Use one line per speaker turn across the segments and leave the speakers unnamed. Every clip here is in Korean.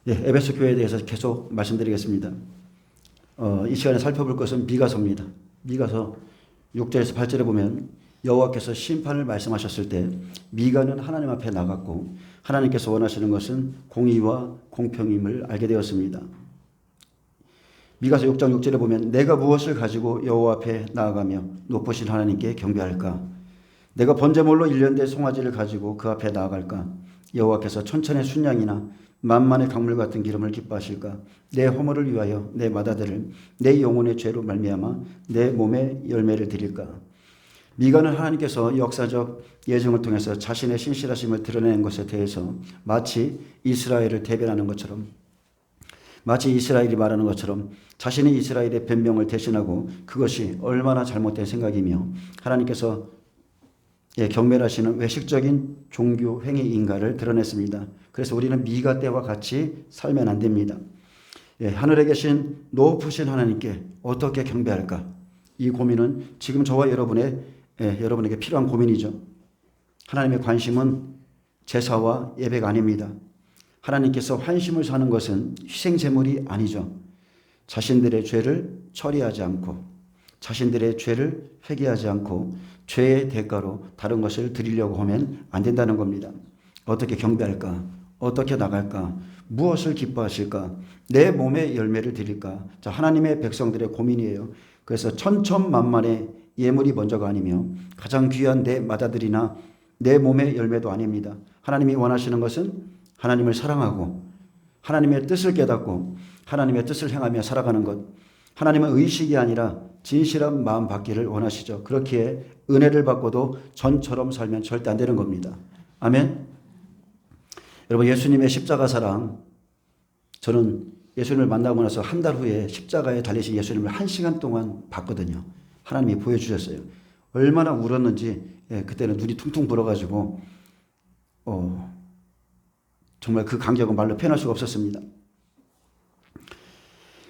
예, 에베소 교회에 대해서 계속 말씀드리겠습니다. 이 시간에 살펴볼 것은 미가서입니다. 미가서 6절에서 8절에 보면 여호와께서 심판을 말씀하셨을 때 미가는 하나님 앞에 나갔고 하나님께서 원하시는 것은 공의와 공평임을 알게 되었습니다. 미가서 6장 6절에 보면 내가 무엇을 가지고 여호와 앞에 나아가며 높으신 하나님께 경배할까? 내가 번제물로 일련된 송아지를 가지고 그 앞에 나아갈까? 여호와께서 천천의 순양이나 만만의 강물 같은 기름을 기뻐하실까? 내 허물을 위하여 내 마다들을 내 영혼의 죄로 말미암아 내 몸의 열매를 드릴까? 미가는 하나님께서 역사적 예정을 통해서 자신의 신실하심을 드러내는 것에 대해서 마치 이스라엘을 대변하는 것처럼, 마치 이스라엘이 말하는 것처럼 자신이 이스라엘의 변명을 대신하고 그것이 얼마나 잘못된 생각이며 하나님께서 경멸하시는 외식적인 종교 행위인가를 드러냈습니다. 그래서 우리는 미가 때와 같이 살면 안 됩니다. 하늘에 계신 높으신 하나님께 어떻게 경배할까? 이 고민은 지금 저와 여러분에게 필요한 고민이죠. 하나님의 관심은 제사와 예배가 아닙니다. 하나님께서 환심을 사는 것은 희생제물이 아니죠. 자신들의 죄를 처리하지 않고 자신들의 죄를 회개하지 않고 죄의 대가로 다른 것을 드리려고 하면 안 된다는 겁니다. 어떻게 경배할까? 어떻게 나갈까? 무엇을 기뻐하실까? 내 몸의 열매를 드릴까? 자, 하나님의 백성들의 고민이에요. 그래서 천천만만의 예물이 먼저가 아니며 가장 귀한 내 마다들이나 내 몸의 열매도 아닙니다. 하나님이 원하시는 것은 하나님을 사랑하고 하나님의 뜻을 깨닫고 하나님의 뜻을 행하며 살아가는 것. 하나님은 의식이 아니라 진실한 마음 받기를 원하시죠. 그렇기에 은혜를 받고도 전처럼 살면 절대 안 되는 겁니다. 아멘. 여러분, 예수님의 십자가 사랑, 저는 예수님을 만나고 나서 한 달 후에 십자가에 달리신 예수님을 1시간 동안 봤거든요. 하나님이 보여주셨어요. 얼마나 울었는지. 그때는 눈이 퉁퉁 불어가지고 정말 그 감격은 말로 표현할 수가 없었습니다.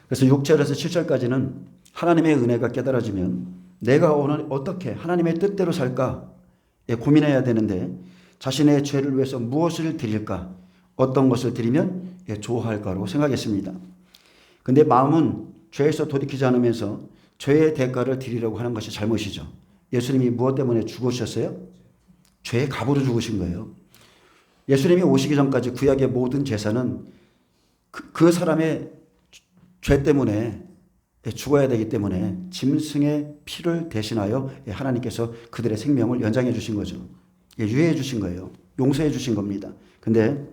그래서 6절에서 7절까지는 하나님의 은혜가 깨달아지면 내가 오늘 어떻게 하나님의 뜻대로 살까 고민해야 되는데 자신의 죄를 위해서 무엇을 드릴까? 어떤 것을 드리면 좋아할까로 생각했습니다. 근데 마음은 죄에서 돌이키지 않으면서 죄의 대가를 드리려고 하는 것이 잘못이죠. 예수님이 무엇 때문에 죽으셨어요? 죄의 값으로 죽으신 거예요. 예수님이 오시기 전까지 구약의 모든 제사는 그 사람의 죄 때문에 죽어야 되기 때문에 짐승의 피를 대신하여 하나님께서 그들의 생명을 연장해 주신 거죠. 유예해 주신 거예요. 용서해 주신 겁니다. 근데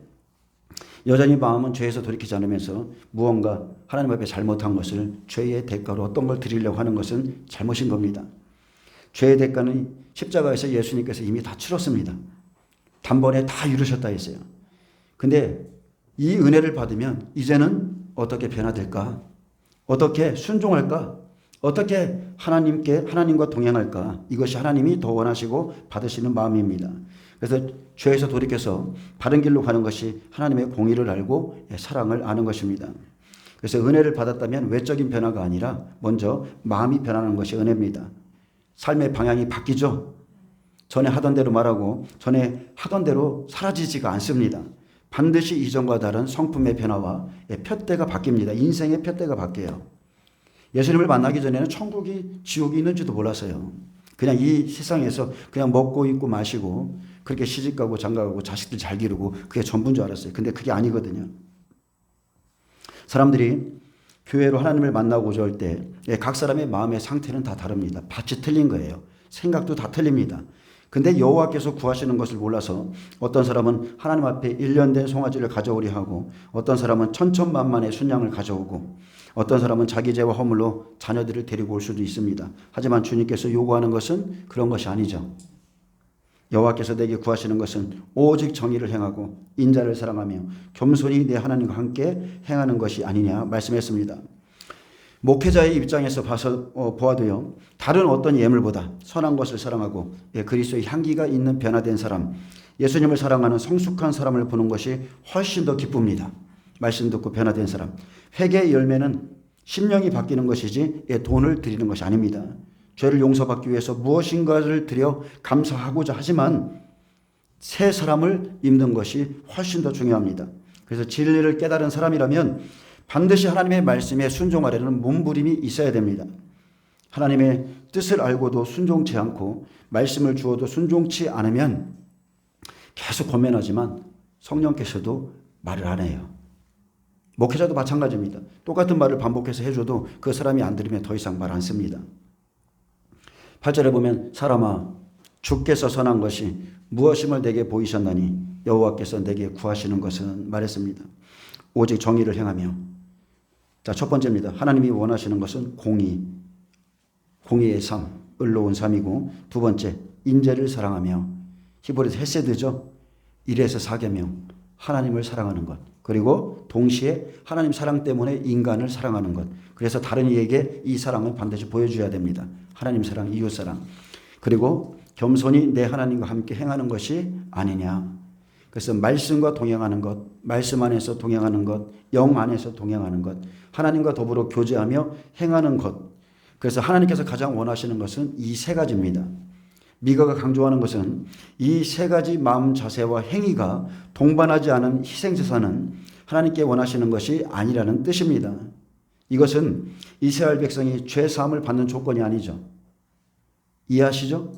여전히 마음은 죄에서 돌이키지 않으면서 무언가 하나님 앞에 잘못한 것을 죄의 대가로 어떤 걸 드리려고 하는 것은 잘못인 겁니다. 죄의 대가는 십자가에서 예수님께서 이미 다 치렀습니다. 단번에 다 이루셨다 했어요. 근데 이 은혜를 받으면 이제는 어떻게 변화될까? 어떻게 순종할까? 어떻게 하나님과 동행할까? 이것이 하나님이 더 원하시고 받으시는 마음입니다. 그래서 죄에서 돌이켜서 바른 길로 가는 것이 하나님의 공의를 알고 사랑을 아는 것입니다. 그래서 은혜를 받았다면 외적인 변화가 아니라 먼저 마음이 변하는 것이 은혜입니다. 삶의 방향이 바뀌죠. 전에 하던 대로 말하고 전에 하던 대로 사라지지가 않습니다. 반드시 이전과 다른 성품의 변화와 푯대가 바뀝니다. 인생의 푯대가 바뀌어요. 예수님을 만나기 전에는 천국이 지옥이 있는지도 몰랐어요. 그냥 이 세상에서 그냥 먹고 입고 마시고 그렇게 시집가고 장가가고 자식들 잘 기르고 그게 전부인 줄 알았어요. 근데 그게 아니거든요. 사람들이 교회로 하나님을 만나고 올 때 각 사람의 마음의 상태는 다 다릅니다. 밭이 틀린 거예요. 생각도 다 틀립니다. 근데 여호와께서 구하시는 것을 몰라서 어떤 사람은 하나님 앞에 1년 된 송아지를 가져오려 하고 어떤 사람은 천천만만의 순양을 가져오고 어떤 사람은 자기 죄와 허물로 자녀들을 데리고 올 수도 있습니다. 하지만 주님께서 요구하는 것은 그런 것이 아니죠. 여호와께서 내게 구하시는 것은 오직 정의를 행하고 인자를 사랑하며 겸손히 내 하나님과 함께 행하는 것이 아니냐 말씀했습니다. 목회자의 입장에서 보아도요, 다른 어떤 예물보다 선한 것을 사랑하고 그리스도의 향기가 있는 변화된 사람, 예수님을 사랑하는 성숙한 사람을 보는 것이 훨씬 더 기쁩니다. 말씀 듣고 변화된 사람. 회개의 열매는 심령이 바뀌는 것이지 돈을 드리는 것이 아닙니다. 죄를 용서받기 위해서 무엇인가를 드려 감사하고자 하지만 새 사람을 입는 것이 훨씬 더 중요합니다. 그래서 진리를 깨달은 사람이라면 반드시 하나님의 말씀에 순종하려는 몸부림이 있어야 됩니다. 하나님의 뜻을 알고도 순종치 않고 말씀을 주어도 순종치 않으면 계속 권면하지만 성령께서도 말을 안 해요. 목회자도 마찬가지입니다. 똑같은 말을 반복해서 해줘도 그 사람이 안 들으면 더 이상 말 안 씁니다. 8절에 보면 사람아 주께서 선한 것이 무엇임을 내게 보이셨나니 여호와께서 내게 구하시는 것은 말했습니다. 오직 정의를 행하며. 자, 첫 번째입니다. 하나님이 원하시는 것은 공의의 삶, 의로운 삶이고, 두 번째 인재를 사랑하며, 히브리서 헤세드죠. 1에서 4계명 하나님을 사랑하는 것, 그리고 동시에 하나님 사랑 때문에 인간을 사랑하는 것. 그래서 다른 이에게 이 사랑을 반드시 보여줘야 됩니다. 하나님 사랑, 이웃 사랑. 그리고 겸손히 내 하나님과 함께 행하는 것이 아니냐. 그래서 말씀과 동행하는 것, 말씀 안에서 동행하는 것, 영 안에서 동행하는 것, 하나님과 더불어 교제하며 행하는 것. 그래서 하나님께서 가장 원하시는 것은 이 세 가지입니다. 미가가 강조하는 것은 이 세 가지 마음 자세와 행위가 동반하지 않은 희생제사는 하나님께 원하시는 것이 아니라는 뜻입니다. 이것은 이스라엘 백성이 죄사함을 받는 조건이 아니죠. 이해하시죠?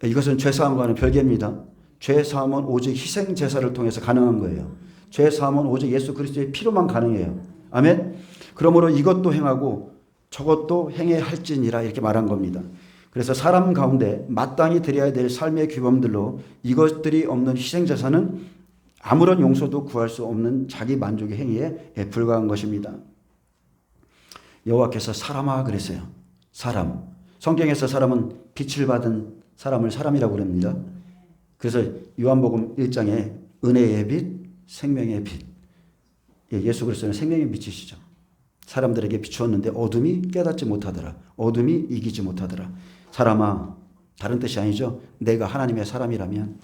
이것은 죄사함과는 별개입니다. 죄사함은 오직 희생제사를 통해서 가능한 거예요. 죄사함은 오직 예수 그리스도의 피로만 가능해요. 아멘? 그러므로 이것도 행하고 저것도 행해야 할지니라 이렇게 말한 겁니다. 그래서 사람 가운데 마땅히 드려야 될 삶의 규범들로 이것들이 없는 희생제사는 아무런 용서도 구할 수 없는 자기 만족의 행위에 불과한 것입니다. 여호와께서 사람아 그랬어요. 사람. 성경에서 사람은 빛을 받은 사람을 사람이라고 그럽니다. 그래서 요한복음 1장에 은혜의 빛, 생명의 빛. 예수 그리스도는 생명의 빛이시죠. 사람들에게 비추었는데 어둠이 깨닫지 못하더라. 어둠이 이기지 못하더라. 사람아, 다른 뜻이 아니죠. 내가 하나님의 사람이라면,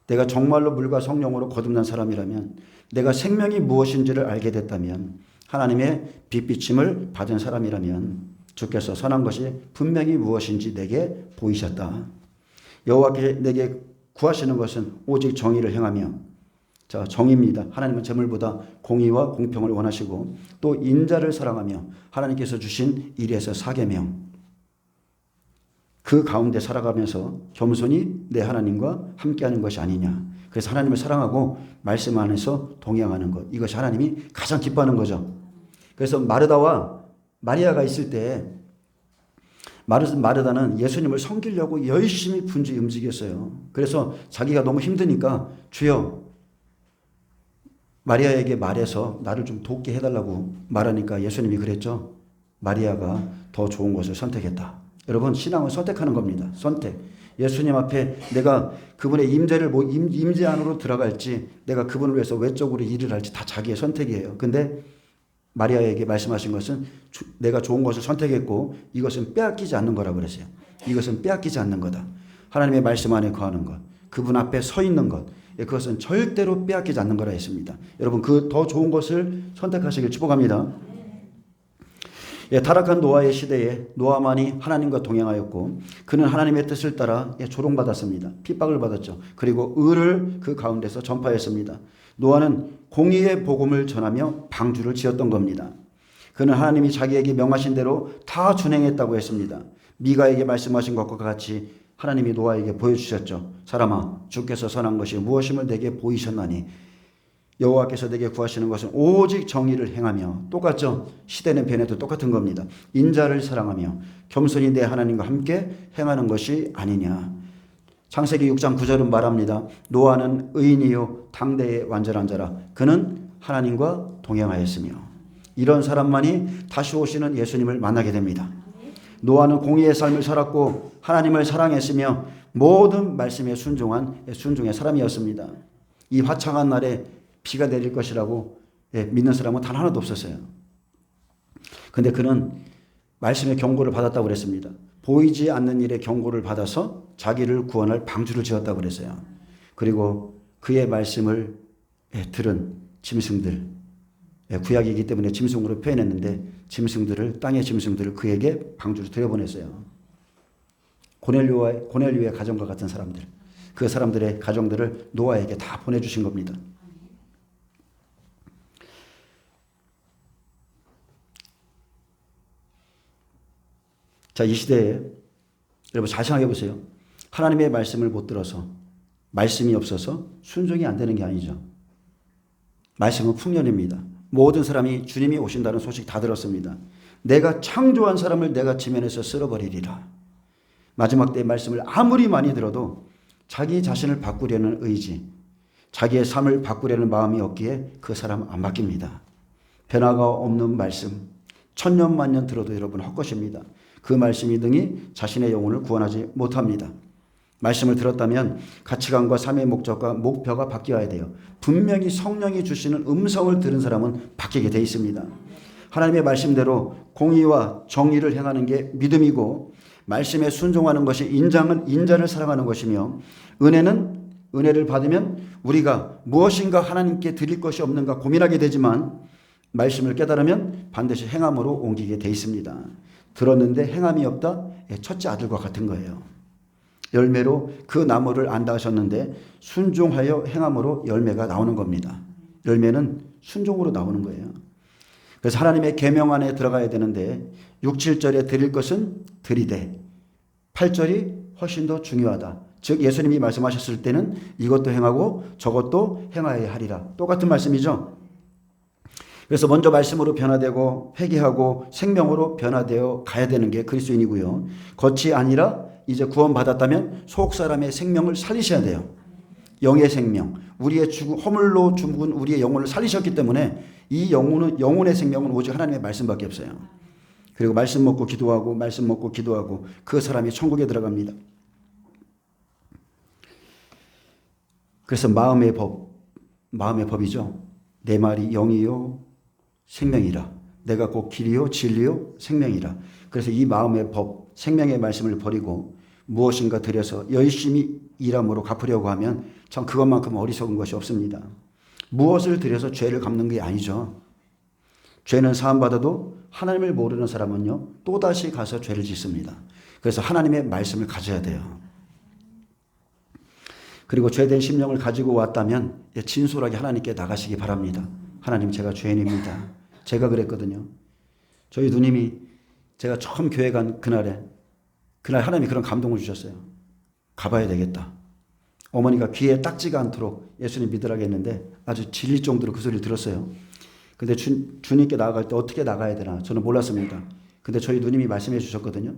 내가 정말로 물과 성령으로 거듭난 사람이라면, 내가 생명이 무엇인지를 알게 됐다면, 하나님의 빛비침을 받은 사람이라면 주께서 선한 것이 분명히 무엇인지 내게 보이셨다. 여호와께 내게 구하시는 것은 오직 정의를 행하며, 자, 정의입니다. 하나님은 재물보다 공의와 공평을 원하시고, 또 인자를 사랑하며 하나님께서 주신 1에서 4계명 그 가운데 살아가면서 겸손히 내 하나님과 함께하는 것이 아니냐. 그래서 하나님을 사랑하고 말씀 안에서 동행하는 것, 이것이 하나님이 가장 기뻐하는 거죠. 그래서 마르다와 마리아가 있을 때 마르다는 예수님을 섬기려고 열심히 분주히 움직였어요. 그래서 자기가 너무 힘드니까 주여 마리아에게 말해서 나를 좀 돕게 해달라고 말하니까 예수님이 그랬죠. 마리아가 더 좋은 것을 선택했다. 여러분, 신앙은 선택하는 겁니다. 선택. 예수님 앞에 내가 그분의 임재 안으로 들어갈지, 내가 그분을 위해서 외적으로 일을 할지 다 자기의 선택이에요. 근데 마리아에게 말씀하신 것은 내가 좋은 것을 선택했고 이것은 빼앗기지 않는 거라고 그랬어요. 이것은 빼앗기지 않는 거다. 하나님의 말씀 안에 거하는 것, 그분 앞에 서 있는 것, 그것은 절대로 빼앗기지 않는 거라 했습니다. 여러분, 그 더 좋은 것을 선택하시길 축복합니다. 타락한 노아의 시대에 노아만이 하나님과 동행하였고, 그는 하나님의 뜻을 따라 조롱받았습니다. 핍박을 받았죠. 그리고 의를 그 가운데서 전파했습니다. 노아는 공의의 복음을 전하며 방주를 지었던 겁니다. 그는 하나님이 자기에게 명하신 대로 다 준행했다고 했습니다. 미가에게 말씀하신 것과 같이 하나님이 노아에게 보여주셨죠. 사람아, 주께서 선한 것이 무엇임을 내게 보이셨나니 여호와께서 내게 구하시는 것은 오직 정의를 행하며, 똑같죠? 시대는 변해도 똑같은 겁니다. 인자를 사랑하며 겸손히 내 하나님과 함께 행하는 것이 아니냐. 창세기 6장 9절은 말합니다. 노아는 의인이요 당대의 완전한 자라. 그는 하나님과 동행하였으며. 이런 사람만이 다시 오시는 예수님을 만나게 됩니다. 노아는 공의의 삶을 살았고 하나님을 사랑했으며 모든 말씀에 순종의 사람이었습니다. 이 화창한 날에 비가 내릴 것이라고 믿는 사람은 단 하나도 없었어요. 근데 그는 말씀의 경고를 받았다고 그랬습니다. 보이지 않는 일의 경고를 받아서 자기를 구원할 방주를 지었다고 그랬어요. 그리고 그의 말씀을 들은 짐승들, 구약이기 때문에 짐승으로 표현했는데 땅의 짐승들을 그에게 방주로 들여보냈어요. 고넬료의 가정과 같은 사람들, 그 사람들의 가정들을 노아에게 다 보내주신 겁니다. 자, 이 시대에 여러분 잘 생각해 보세요. 하나님의 말씀을 못 들어서, 말씀이 없어서 순종이 안 되는 게 아니죠. 말씀은 풍년입니다. 모든 사람이 주님이 오신다는 소식 다 들었습니다. 내가 창조한 사람을 내가 지면에서 쓸어버리리라. 마지막 때의 말씀을 아무리 많이 들어도 자기 자신을 바꾸려는 의지, 자기의 삶을 바꾸려는 마음이 없기에 그 사람은 안 바뀝니다. 변화가 없는 말씀, 천년 만년 들어도 여러분 헛것입니다. 그 말씀이 등이 자신의 영혼을 구원하지 못합니다. 말씀을 들었다면 가치관과 삶의 목적과 목표가 바뀌어야 돼요. 분명히 성령이 주시는 음성을 들은 사람은 바뀌게 돼 있습니다. 하나님의 말씀대로 공의와 정의를 행하는 게 믿음이고, 말씀에 순종하는 것이 인자를 사랑하는 것이며, 은혜를 받으면 우리가 무엇인가 하나님께 드릴 것이 없는가 고민하게 되지만, 말씀을 깨달으면 반드시 행함으로 옮기게 돼 있습니다. 들었는데 행함이 없다? 첫째 아들과 같은 거예요. 열매로 그 나무를 안다 하셨는데 순종하여 행함으로 열매가 나오는 겁니다. 열매는 순종으로 나오는 거예요. 그래서 하나님의 계명 안에 들어가야 되는데 6, 7절에 드릴 것은 드리되 8절이 훨씬 더 중요하다. 즉 예수님이 말씀하셨을 때는 이것도 행하고 저것도 행하여야 하리라. 똑같은 말씀이죠. 그래서 먼저 말씀으로 변화되고 회개하고 생명으로 변화되어 가야 되는 게 그리스도인이고요. 겉이 아니라 이제 구원받았다면 속 사람의 생명을 살리셔야 돼요. 영의 생명, 우리의 허물로 죽은 우리의 영혼을 살리셨기 때문에 이 영혼의 생명은 오직 하나님의 말씀밖에 없어요. 그리고 말씀 먹고 기도하고 말씀 먹고 기도하고 그 사람이 천국에 들어갑니다. 그래서 마음의 법이죠. 내 말이 영이요 생명이라. 내가 곧 길이요 진리요 생명이라. 그래서 이 마음의 법, 생명의 말씀을 버리고 무엇인가 들여서 열심히 일함으로 갚으려고 하면 참 그것만큼 어리석은 것이 없습니다. 무엇을 들여서 죄를 갚는 게 아니죠. 죄는 사함받아도 하나님을 모르는 사람은요 또다시 가서 죄를 짓습니다. 그래서 하나님의 말씀을 가져야 돼요. 그리고 죄된 심령을 가지고 왔다면 진솔하게 하나님께 나가시기 바랍니다. 하나님, 제가 죄인입니다. 제가 그랬거든요. 저희 누님이 제가 처음 교회 간 그날 하나님이 그런 감동을 주셨어요. 가봐야 되겠다. 어머니가 귀에 딱지가 않도록 예수님 믿으라고 했는데 아주 질릴 정도로 그 소리를 들었어요. 근데 주님께 나아갈 때 어떻게 나가야 되나 저는 몰랐습니다. 근데 저희 누님이 말씀해 주셨거든요.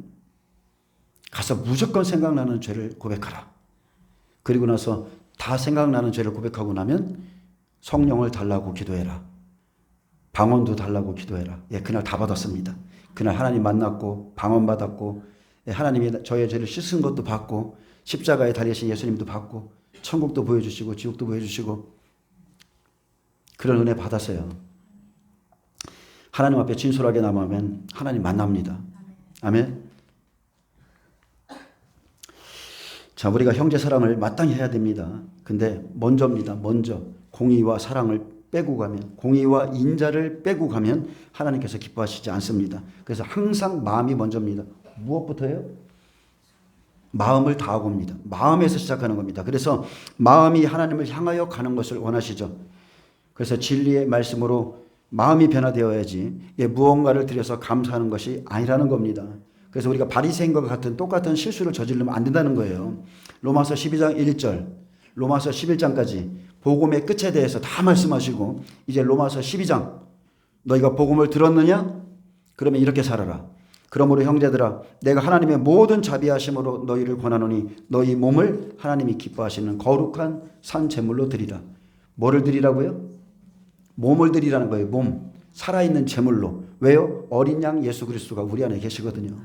가서 무조건 생각나는 죄를 고백하라. 그리고 나서 다 생각나는 죄를 고백하고 나면 성령을 달라고 기도해라. 방언도 달라고 기도해라. 그날 다 받았습니다. 그날 하나님 만났고 방언 받았고 하나님이 저의 죄를 씻은 것도 받고 십자가에 달리신 예수님도 받고 천국도 보여주시고 지옥도 보여주시고 그런 은혜 받았어요. 하나님 앞에 진솔하게 남으면 하나님 만납니다. 아멘. 자, 우리가 형제 사랑을 마땅히 해야 됩니다. 근데 먼저입니다. 먼저 공의와 사랑을 빼고 가면, 공의와 인자를 빼고 가면 하나님께서 기뻐하시지 않습니다. 그래서 항상 마음이 먼저입니다. 무엇부터요? 마음을 다하고 옵니다. 마음에서 시작하는 겁니다. 그래서 마음이 하나님을 향하여 가는 것을 원하시죠. 그래서 진리의 말씀으로 마음이 변화되어야지 무언가를 들여서 감사하는 것이 아니라는 겁니다. 그래서 우리가 바리새인과 같은 똑같은 실수를 저지르면 안 된다는 거예요. 로마서 12장 1절, 로마서 11장까지 복음의 끝에 대해서 다 말씀하시고 이제 로마서 12장 너희가 복음을 들었느냐? 그러면 이렇게 살아라. 그러므로 형제들아 내가 하나님의 모든 자비하심으로 너희를 권하노니 너희 몸을 하나님이 기뻐하시는 거룩한 산 제물로 드리라. 뭐를 드리라고요? 몸을 드리라는 거예요. 몸. 살아있는 제물로. 왜요? 어린 양 예수 그리스도가 우리 안에 계시거든요.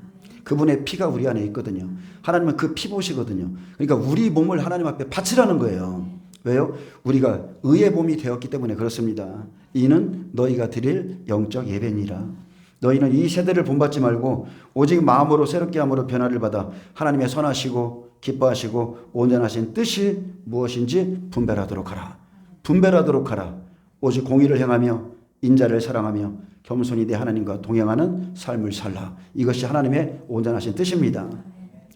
그분의 피가 우리 안에 있거든요. 하나님은 그 피 보시거든요. 그러니까 우리 몸을 하나님 앞에 바치라는 거예요. 왜요? 우리가 의의 몸이 되었기 때문에 그렇습니다. 이는 너희가 드릴 영적 예배니라. 너희는 이 세대를 본받지 말고 오직 마음으로 새롭게 함으로 변화를 받아 하나님의 선하시고 기뻐하시고 온전하신 뜻이 무엇인지 분별하도록 하라. 분별하도록 하라. 오직 공의를 행하며 인자를 사랑하며 겸손히 내 하나님과 동행하는 삶을 살라. 이것이 하나님의 온전하신 뜻입니다.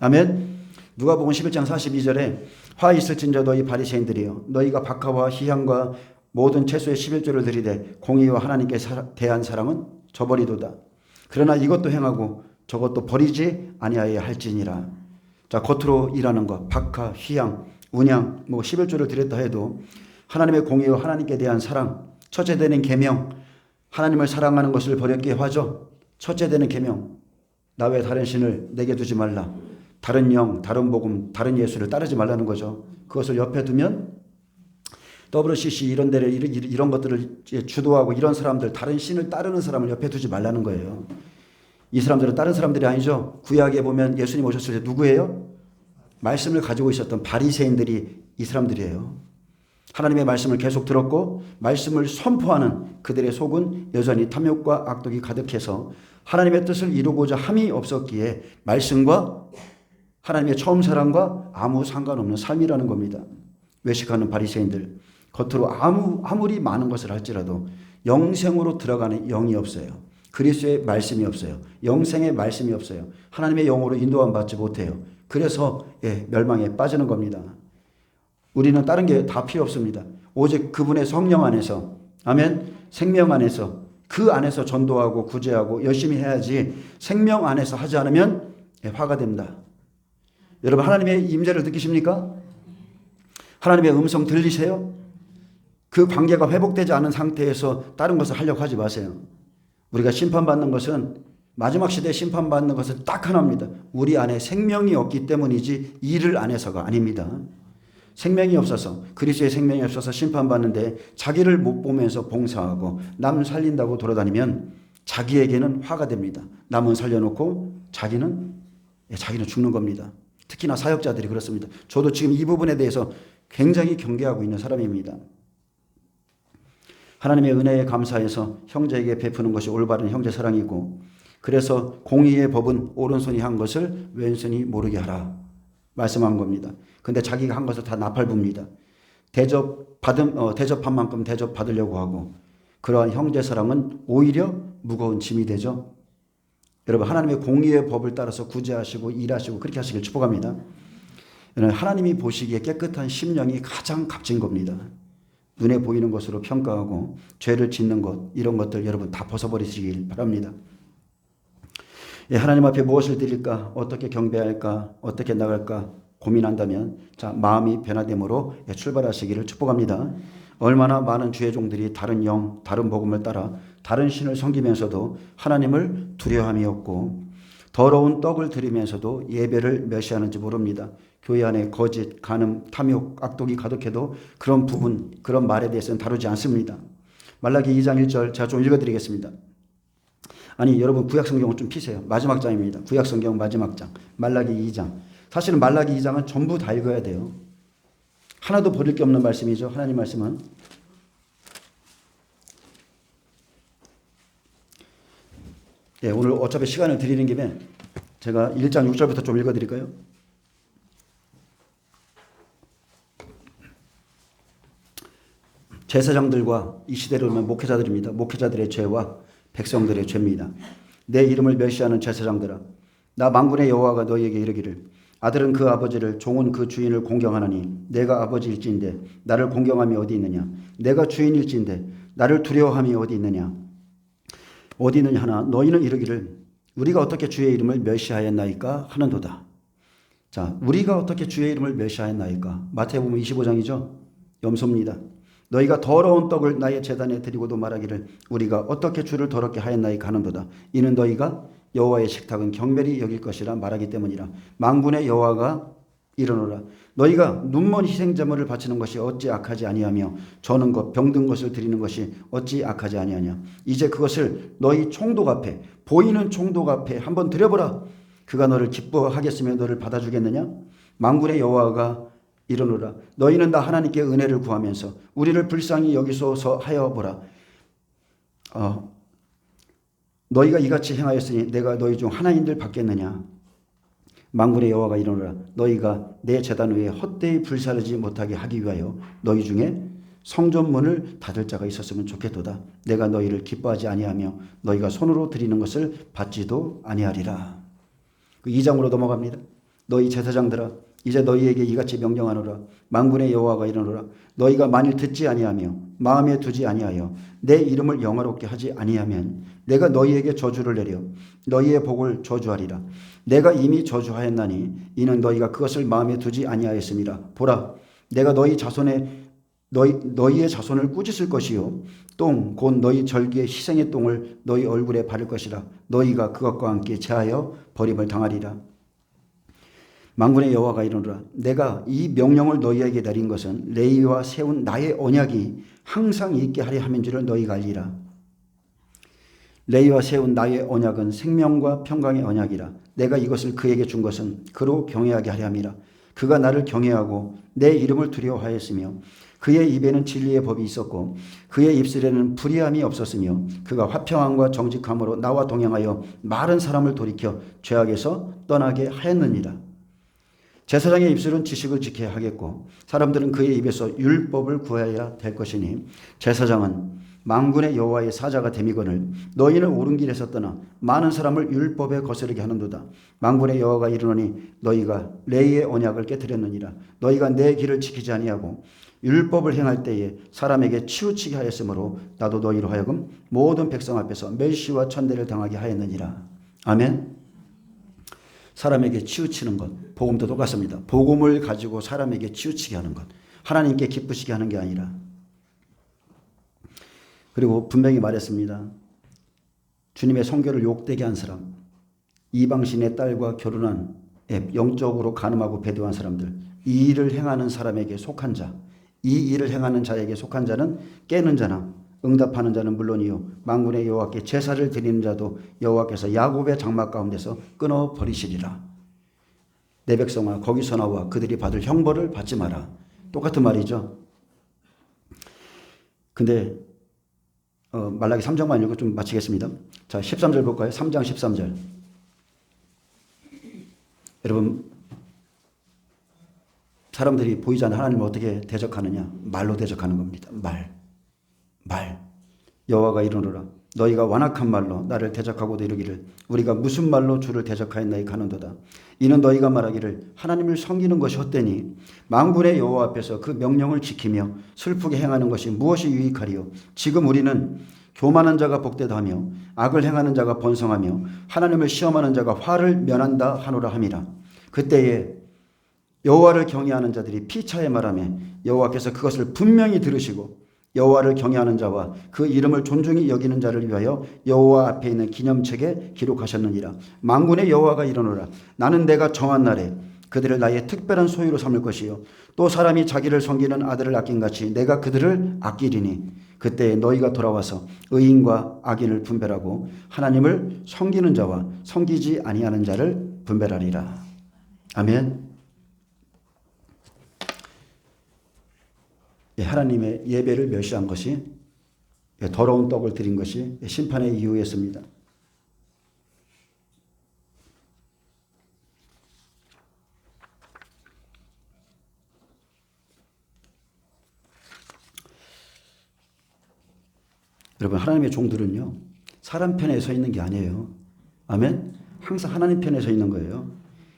아멘. 누가복음 11장 42절에 화 있을진저 너희 바리새인들이여 너희가 박하와 희향과 모든 채소의 11조를 드리되 공의와 하나님께 대한 사랑은 저버리도다. 그러나 이것도 행하고 저것도 버리지 아니하여야 할지니라. 자, 겉으로 일하는 것, 박하, 휘양, 운양, 11조를 드렸다 해도 하나님의 공의와 하나님께 대한 사랑, 첫째 되는 계명, 하나님을 사랑하는 것을 버렸기에 화죠. 첫째 되는 계명, 나 외 다른 신을 내게 두지 말라. 다른 영, 다른 복음, 다른 예수를 따르지 말라는 거죠. 그것을 옆에 두면 WCC 이런 데를 이런 것들을 주도하고 이런 사람들, 다른 신을 따르는 사람을 옆에 두지 말라는 거예요. 이 사람들은 다른 사람들이 아니죠. 구약에 보면 예수님 오셨을 때 누구예요? 말씀을 가지고 있었던 바리새인들이 이 사람들이에요. 하나님의 말씀을 계속 들었고 말씀을 선포하는 그들의 속은 여전히 탐욕과 악독이 가득해서 하나님의 뜻을 이루고자 함이 없었기에 말씀과 하나님의 처음 사랑과 아무 상관없는 삶이라는 겁니다. 외식하는 바리새인들, 겉으로 아무리 많은 것을 할지라도 영생으로 들어가는 영이 없어요. 그리스도의 말씀이 없어요. 영생의 말씀이 없어요. 하나님의 영으로 인도함 받지 못해요. 그래서 멸망에 빠지는 겁니다. 우리는 다른 게 다 필요 없습니다. 오직 그분의 성령 안에서, 아멘, 생명 안에서, 그 안에서 전도하고 구제하고 열심히 해야지 생명 안에서 하지 않으면 화가 됩니다. 여러분, 하나님의 임재를 느끼십니까? 하나님의 음성 들리세요? 그 관계가 회복되지 않은 상태에서 다른 것을 하려고 하지 마세요. 우리가 심판받는 것은, 마지막 시대에 심판받는 것은 딱 하나입니다. 우리 안에 생명이 없기 때문이지 일을 안 해서가 아닙니다. 생명이 없어서, 그리스도의 생명이 없어서 심판받는데 자기를 못 보면서 봉사하고 남 살린다고 돌아다니면 자기에게는 화가 됩니다. 남은 살려놓고 자기는 죽는 겁니다. 특히나 사역자들이 그렇습니다. 저도 지금 이 부분에 대해서 굉장히 경계하고 있는 사람입니다. 하나님의 은혜에 감사해서 형제에게 베푸는 것이 올바른 형제 사랑이고, 그래서 공의의 법은 오른손이 한 것을 왼손이 모르게 하라 말씀한 겁니다. 근데 자기가 한 것을 다 나팔붑니다. 대접한 만큼 대접받으려고 하고, 그러한 형제 사랑은 오히려 무거운 짐이 되죠. 여러분, 하나님의 공의의 법을 따라서 구제하시고 일하시고 그렇게 하시길 축복합니다. 하나님이 보시기에 깨끗한 심령이 가장 값진 겁니다. 눈에 보이는 것으로 평가하고 죄를 짓는 것, 이런 것들 여러분 다 벗어버리시길 바랍니다. 하나님 앞에 무엇을 드릴까, 어떻게 경배할까, 어떻게 나갈까 고민한다면, 자, 마음이 변화됨으로 출발하시기를 축복합니다. 얼마나 많은 주의 종들이 다른 영, 다른 복음을 따라 다른 신을 섬기면서도 하나님을 두려워함이 없고 더러운 떡을 드리면서도 예배를 멸시하는지 모릅니다. 교회 안에 거짓, 간음, 탐욕, 악독이 가득해도 그런 부분, 그런 말에 대해서는 다루지 않습니다. 말라기 2장 1절 제가 좀 읽어드리겠습니다. 아니, 여러분 구약 성경을 좀 피세요. 마지막 장입니다. 구약 성경 마지막 장, 말라기 2장. 사실은 말라기 2장은 전부 다 읽어야 돼요. 하나도 버릴 게 없는 말씀이죠. 하나님 말씀은. 오늘 어차피 시간을 드리는 김에 제가 1장 6절부터 좀 읽어드릴까요? 제사장들과 이 시대로 오면 목회자들입니다. 목회자들의 죄와 백성들의 죄입니다. 내 이름을 멸시하는 제사장들아, 나 만군의 여호와가 너희에게 이르기를, 아들은 그 아버지를, 종은 그 주인을 공경하나니 내가 아버지일진데 나를 공경함이 어디 있느냐? 내가 주인일진데 나를 두려워함이 어디 있느냐? 어디 있느냐 하나 너희는 이르기를, 우리가 어떻게 주의 이름을 멸시하였나이까 하는도다. 자, 우리가 어떻게 주의 이름을 멸시하였나이까? 마태복음 25장이죠. 염소입니다. 너희가 더러운 떡을 나의 제단에 드리고도 말하기를, 우리가 어떻게 주를 더럽게 하였나이까 하는도다. 이는 너희가 여호와의 식탁은 경멸히 여길 것이라 말하기 때문이라. 만군의 여호와가 이르노라, 너희가 눈먼 희생제물을 바치는 것이 어찌 악하지 아니하며 저는 것 병든 것을 드리는 것이 어찌 악하지 아니하냐. 이제 그것을 너희 총독 앞에, 보이는 총독 앞에 한번 드려보라. 그가 너를 기뻐하겠으며 너를 받아주겠느냐? 만군의 여호와가 이르노라, 너희는 나 하나님께 은혜를 구하면서 우리를 불쌍히 여기소서 하여 보라. 너희가 이같이 행하였으니 내가 너희 중 하나인들 받겠느냐? 만군의 여호와가 이르노라, 너희가 내 제단 위에 헛되이 불사르지 못하게 하기 위하여 너희 중에 성전문을 닫을 자가 있었으면 좋겠도다. 내가 너희를 기뻐하지 아니하며 너희가 손으로 드리는 것을 받지도 아니하리라. 그 2장으로 넘어갑니다. 너희 제사장들아, 이제 너희에게 이같이 명령하노라. 만군의 여호와가 이르노라, 너희가 만일 듣지 아니하며 마음에 두지 아니하여 내 이름을 영화롭게 하지 아니하면 내가 너희에게 저주를 내려 너희의 복을 저주하리라. 내가 이미 저주하였나니 이는 너희가 그것을 마음에 두지 아니하였습니다. 보라, 내가 너희의 자손을 꾸짖을 것이요 똥 곧 너희 절기의 희생의 똥을 너희 얼굴에 바를 것이라. 너희가 그것과 함께 제하여 버림을 당하리라. 만군의 여호와가 이르노라. 내가 이 명령을 너희에게 내린 것은 레위와 세운 나의 언약이 항상 있게 하려 함인 줄을 너희가 알리라. 레위와 세운 나의 언약은 생명과 평강의 언약이라. 내가 이것을 그에게 준 것은 그로 경외하게 하려 함이라. 그가 나를 경외하고 내 이름을 두려워하였으며 그의 입에는 진리의 법이 있었고 그의 입술에는 불의함이 없었으며 그가 화평함과 정직함으로 나와 동행하여 많은 사람을 돌이켜 죄악에서 떠나게 하였느니라. 제사장의 입술은 지식을 지켜야 하겠고 사람들은 그의 입에서 율법을 구해야 될 것이니 제사장은 만군의 여호와의 사자가 됨이거늘 너희는 옳은 길에서 떠나 많은 사람을 율법에 거스르게 하는도다. 만군의 여호와가 이르노니 너희가 레위의 언약을 깨뜨렸느니라. 너희가 내 길을 지키지 아니하고 율법을 행할 때에 사람에게 치우치게 하였으므로 나도 너희로 하여금 모든 백성 앞에서 멸시와 천대를 당하게 하였느니라. 아멘. 사람에게 치우치는 것, 복음도 똑같습니다. 복음을 가지고 사람에게 치우치게 하는 것, 하나님께 기쁘시게 하는 게 아니라. 그리고 분명히 말했습니다. 주님의 성교를 욕되게 한 사람, 이방신의 딸과 결혼한 영적으로 간음하고 배도한 사람들, 이 일을 행하는 사람에게 속한 자, 이 일을 행하는 자에게 속한 자는 깨는 자나 응답하는 자는 물론이요 만군의 여호와께 제사를 드리는 자도 여호와께서 야곱의 장막 가운데서 끊어버리시리라. 내 백성아 거기서 나와 그들이 받을 형벌을 받지 마라. 똑같은 말이죠. 근데 말라기 3장만 읽고 좀 마치겠습니다. 자, 13절 볼까요? 3장 13절. 여러분, 사람들이 보이지 않는 하나님을 어떻게 대적하느냐? 말로 대적하는 겁니다. 말. 여호와가 이르노라. 너희가 완악한 말로 나를 대적하고도 이르기를 우리가 무슨 말로 주를 대적하였나이까 하는도다. 이는 너희가 말하기를 하나님을 섬기는 것이 헛되니 만군의 여호와 앞에서 그 명령을 지키며 슬프게 행하는 것이 무엇이 유익하리요. 지금 우리는 교만한 자가 복되다 하며 악을 행하는 자가 번성하며 하나님을 시험하는 자가 화를 면한다 하노라 함이라. 그때에 여호와를 경외하는 자들이 피차에 말하며 여호와께서 그것을 분명히 들으시고 여호와를 경외하는 자와 그 이름을 존중히 여기는 자를 위하여 여호와 앞에 있는 기념책에 기록하셨느니라. 만군의 여호와가 이르노라. 나는 내가 정한 날에 그들을 나의 특별한 소유로 삼을 것이요 또 사람이 자기를 섬기는 아들을 아낀같이 내가 그들을 아끼리니 그때 너희가 돌아와서 의인과 악인을 분별하고 하나님을 섬기는 자와 섬기지 아니하는 자를 분별하리라. 아멘. 하나님의 예배를 멸시한 것이, 더러운 떡을 드린 것이 심판의 이유였습니다. 여러분, 하나님의 종들은요, 사람 편에 서 있는 게 아니에요. 아멘? 항상 하나님 편에 서 있는 거예요.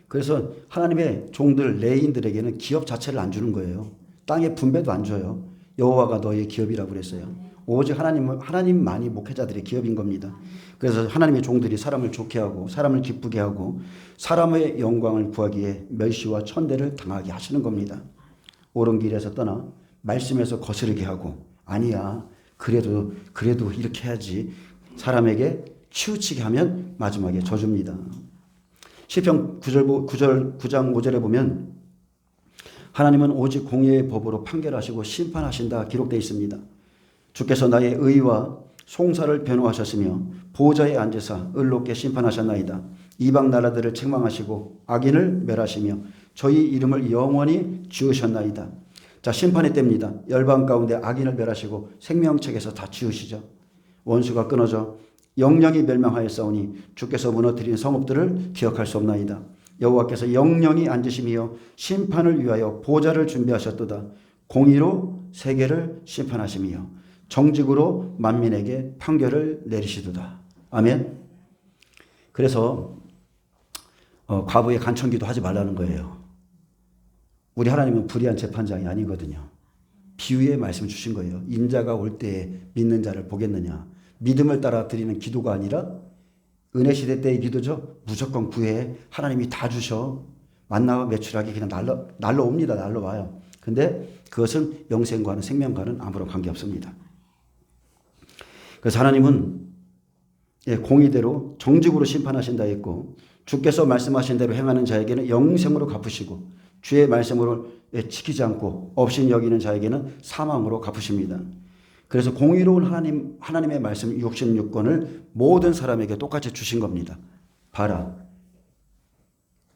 그래서 하나님의 종들, 레인들에게는 기업 자체를 안 주는 거예요. 땅에 분배도 안 줘요. 여호와가 너희의 기업이라고 그랬어요. 오직 하나님만이 목회자들의 기업인 겁니다. 그래서 하나님의 종들이 사람을 좋게 하고 사람을 기쁘게 하고 사람의 영광을 구하기에 멸시와 천대를 당하게 하시는 겁니다. 옳은 길에서 떠나 말씀에서 거스르게 하고 아니야 그래도 이렇게 해야지 사람에게 치우치게 하면 마지막에 저주입니다. 시편 9장 5절에 보면 하나님은 오직 공의의 법으로 판결하시고 심판하신다 기록되어 있습니다. 주께서 나의 의와 송사를 변호하셨으며 보좌에 앉으사 의롭게 심판하셨나이다. 이방 나라들을 책망하시고 악인을 멸하시며 저희 이름을 영원히 지우셨나이다. 자, 심판의 때입니다. 열방 가운데 악인을 멸하시고 생명책에서 다 지우시죠. 원수가 끊어져 영영이 멸망하였사오니 주께서 무너뜨린 성읍들을 기억할 수 없나이다. 여호와께서 영영이 앉으시며 심판을 위하여 보좌를 준비하셨도다. 공의로 세계를 심판하시며 정직으로 만민에게 판결을 내리시도다. 아멘. 그래서 과부의 간청기도 하지 말라는 거예요. 우리 하나님은 불의한 재판장이 아니거든요. 비유의 말씀을 주신 거예요. 인자가 올 때에 믿는 자를 보겠느냐. 믿음을 따라 드리는 기도가 아니라 은혜 시대 때의 기도죠. 무조건 구해. 하나님이 다 주셔. 만나와 매출하기 그냥 날로 옵니다. 날로 와요. 근데 그것은 영생과는 생명과는 아무런 관계없습니다. 그래서 하나님은 공의대로 정직으로 심판하신다 했고 주께서 말씀하신 대로 행하는 자에게는 영생으로 갚으시고 주의 말씀으로 지키지 않고 없인 여기는 자에게는 사망으로 갚으십니다. 그래서 공의로운 하나님의 말씀 66권을 모든 사람에게 똑같이 주신 겁니다. 봐라.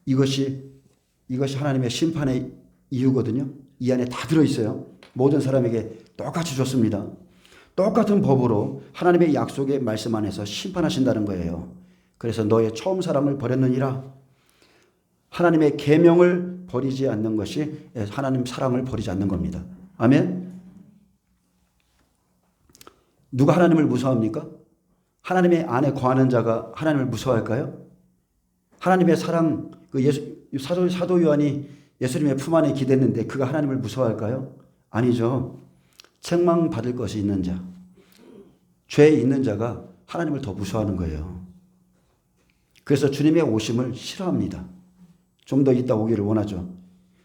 이것이 하나님의 심판의 이유거든요. 이 안에 다 들어있어요. 모든 사람에게 똑같이 줬습니다. 똑같은 법으로 하나님의 약속의 말씀 안에서 심판하신다는 거예요. 그래서 너의 처음 사랑을 버렸느니라. 하나님의 계명을 버리지 않는 것이 하나님 사랑을 버리지 않는 겁니다. 아멘. 누가 하나님을 무서워합니까? 하나님의 안에 거하는 자가 하나님을 무서워할까요? 하나님의 사랑, 사도 요한이 예수님의 품 안에 기댔는데 그가 하나님을 무서워할까요? 아니죠. 책망받을 것이 있는 자, 죄에 있는 자가 하나님을 더 무서워하는 거예요. 그래서 주님의 오심을 싫어합니다. 좀 더 있다 오기를 원하죠.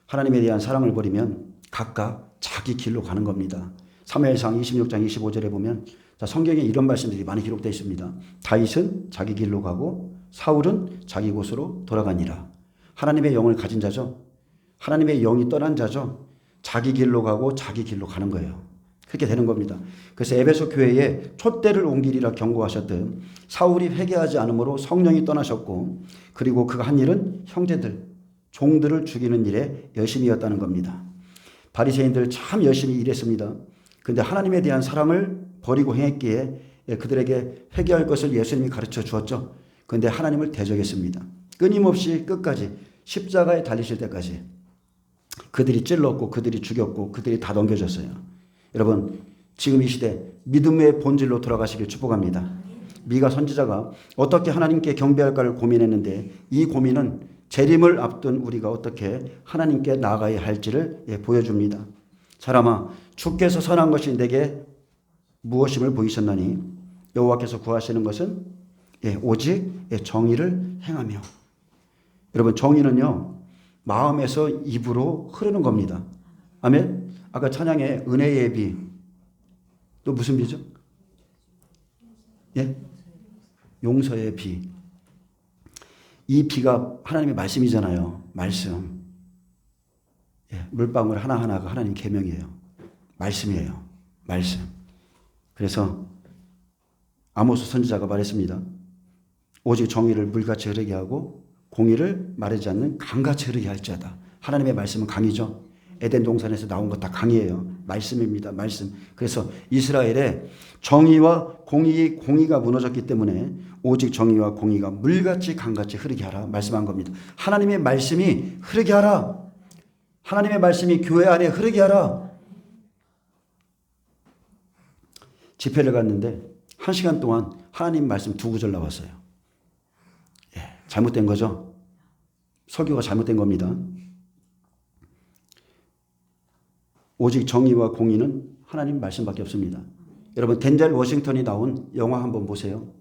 하나님에 대한 사랑을 버리면 각각 자기 길로 가는 겁니다. 사무엘상 26장 25절에 보면 성경에 이런 말씀들이 많이 기록되어 있습니다. 다윗은 자기 길로 가고 사울은 자기 곳으로 돌아가니라. 하나님의 영을 가진 자죠. 하나님의 영이 떠난 자죠. 자기 길로 가고 자기 길로 가는 거예요. 그렇게 되는 겁니다. 그래서 에베소 교회에 촛대를 옮기리라 경고하셨듯 사울이 회개하지 않으므로 성령이 떠나셨고 그리고 그가 한 일은 형제들, 종들을 죽이는 일에 열심이었다는 겁니다. 바리새인들 참 열심히 일했습니다. 그런데 하나님에 대한 사랑을 버리고 행했기에 그들에게 회개할 것을 예수님이 가르쳐 주었죠. 그런데 하나님을 대적했습니다. 끊임없이 끝까지 십자가에 달리실 때까지 그들이 찔렀고 그들이 죽였고 그들이 다 넘겨졌어요. 여러분 지금 이 시대 믿음의 본질로 돌아가시길 축복합니다. 미가 선지자가 어떻게 하나님께 경배할까를 고민했는데 이 고민은 재림을 앞둔 우리가 어떻게 하나님께 나아가야 할지를 보여줍니다. 사람아 주께서 선한 것이 내게 무엇임을 보이셨나니 여호와께서 구하시는 것은 오직 정의를 행하며. 여러분 정의는요 마음에서 입으로 흐르는 겁니다. 아멘. 아까 찬양에 은혜의 비 또 무슨 비죠? 용서의 비. 이 비가 하나님의 말씀이잖아요. 말씀. 물방울 하나하나가 하나님 계명이에요. 말씀이에요. 말씀. 그래서 아모스 선지자가 말했습니다. 오직 정의를 물같이 흐르게 하고 공의를 마르지 않는 강같이 흐르게 할지어다. 하나님의 말씀은 강이죠. 에덴 동산에서 나온 것 다 강이에요. 말씀입니다. 말씀. 그래서 이스라엘의 정의와 공의가 무너졌기 때문에 오직 정의와 공의가 물같이 강같이 흐르게 하라 말씀한 겁니다. 하나님의 말씀이 흐르게 하라. 하나님의 말씀이 교회 안에 흐르게 하라. 집회를 갔는데 1시간 동안 하나님 말씀 2구절 나왔어요. 잘못된 거죠. 설교가 잘못된 겁니다. 오직 정의와 공의는 하나님 말씀밖에 없습니다. 여러분 덴젤 워싱턴이 나온 영화 한번 보세요.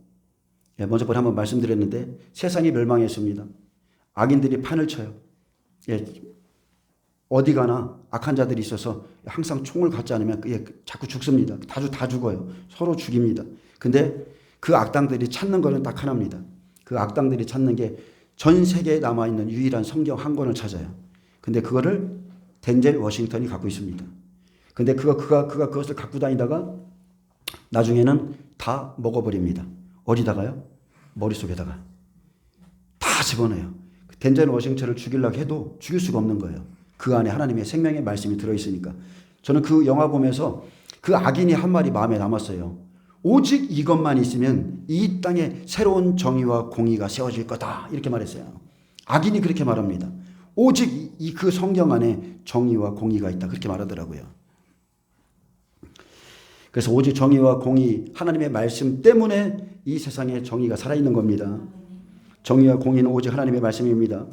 먼저 한번 말씀드렸는데 세상이 멸망했습니다. 악인들이 판을 쳐요. 어디 가나 악한 자들이 있어서 항상 총을 갖지 않으면 자꾸 죽습니다. 다 죽어요. 서로 죽입니다. 근데 그 악당들이 찾는 거는 딱 하나입니다. 그 악당들이 찾는 게 전 세계에 남아있는 유일한 성경 한 권을 찾아요. 근데 그거를 덴젤 워싱턴이 갖고 있습니다. 근데 그가 그것을 갖고 다니다가 나중에는 다 먹어버립니다. 어디다가요? 머릿속에다가. 다 집어넣어요. 덴젤 워싱턴을 죽이려고 해도 죽일 수가 없는 거예요. 그 안에 하나님의 생명의 말씀이 들어있으니까. 저는 그 영화 보면서 그 악인이 한 말이 마음에 남았어요. 오직 이것만 있으면 이 땅에 새로운 정의와 공의가 세워질 거다. 이렇게 말했어요. 악인이 그렇게 말합니다. 오직 그 성경 안에 정의와 공의가 있다. 그렇게 말하더라고요. 그래서 오직 정의와 공의, 하나님의 말씀 때문에 이 세상에 정의가 살아있는 겁니다. 정의와 공의는 오직 하나님의 말씀입니다.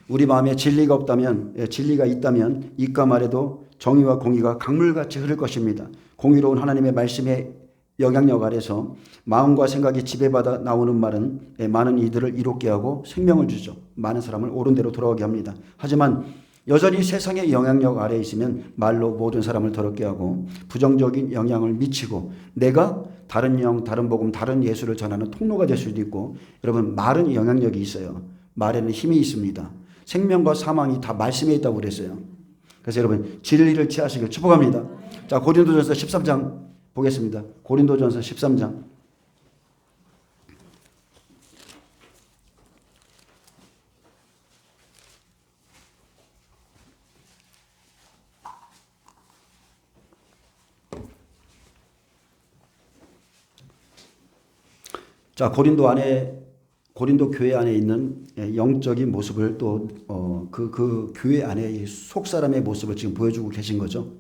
우리 마음에 진리가 없다면, 진리가 있다면 이과 말에도 정의와 공의가 강물같이 흐를 것입니다. 공의로운 하나님의 말씀의 영향력 아래서 마음과 생각이 지배받아 나오는 말은 많은 이들을 이롭게 하고 생명을 주죠. 많은 사람을 옳은 대로 돌아오게 합니다. 하지만 여전히 세상의 영향력 아래에 있으면 말로 모든 사람을 더럽게 하고 부정적인 영향을 미치고 내가 다른 영, 다른 복음, 다른 예수를 전하는 통로가 될 수도 있고, 여러분 말은 영향력이 있어요. 말에는 힘이 있습니다. 생명과 사망이 다 말씀에 있다고 그랬어요. 그래서 여러분 진리를 취하시길 축복합니다. 자, 고린도전서 13장 보겠습니다. 고린도전서 13장. 자, 고린도 교회 안에 있는 영적인 모습을 또 그 교회 안에 속 사람의 모습을 지금 보여주고 계신 거죠.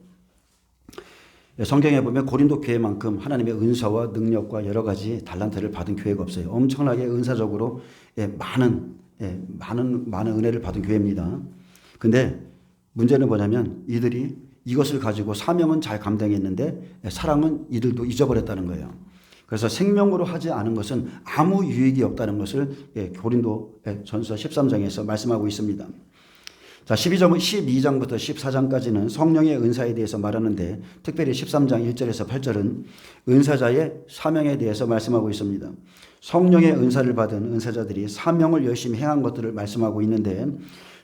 성경에 보면 고린도 교회만큼 하나님의 은사와 능력과 여러 가지 달란트를 받은 교회가 없어요. 엄청나게 은사적으로 많은 은혜를 받은 교회입니다. 근데 문제는 뭐냐면 이들이 이것을 가지고 사명은 잘 감당했는데 사랑은 이들도 잊어버렸다는 거예요. 그래서 생명으로 하지 않은 것은 아무 유익이 없다는 것을 고린도 전서 13장에서 말씀하고 있습니다. 자, 12장부터 14장까지는 성령의 은사에 대해서 말하는데 특별히 13장 1절에서 8절은 은사자의 사명에 대해서 말씀하고 있습니다. 성령의 은사를 받은 은사자들이 사명을 열심히 행한 것들을 말씀하고 있는데,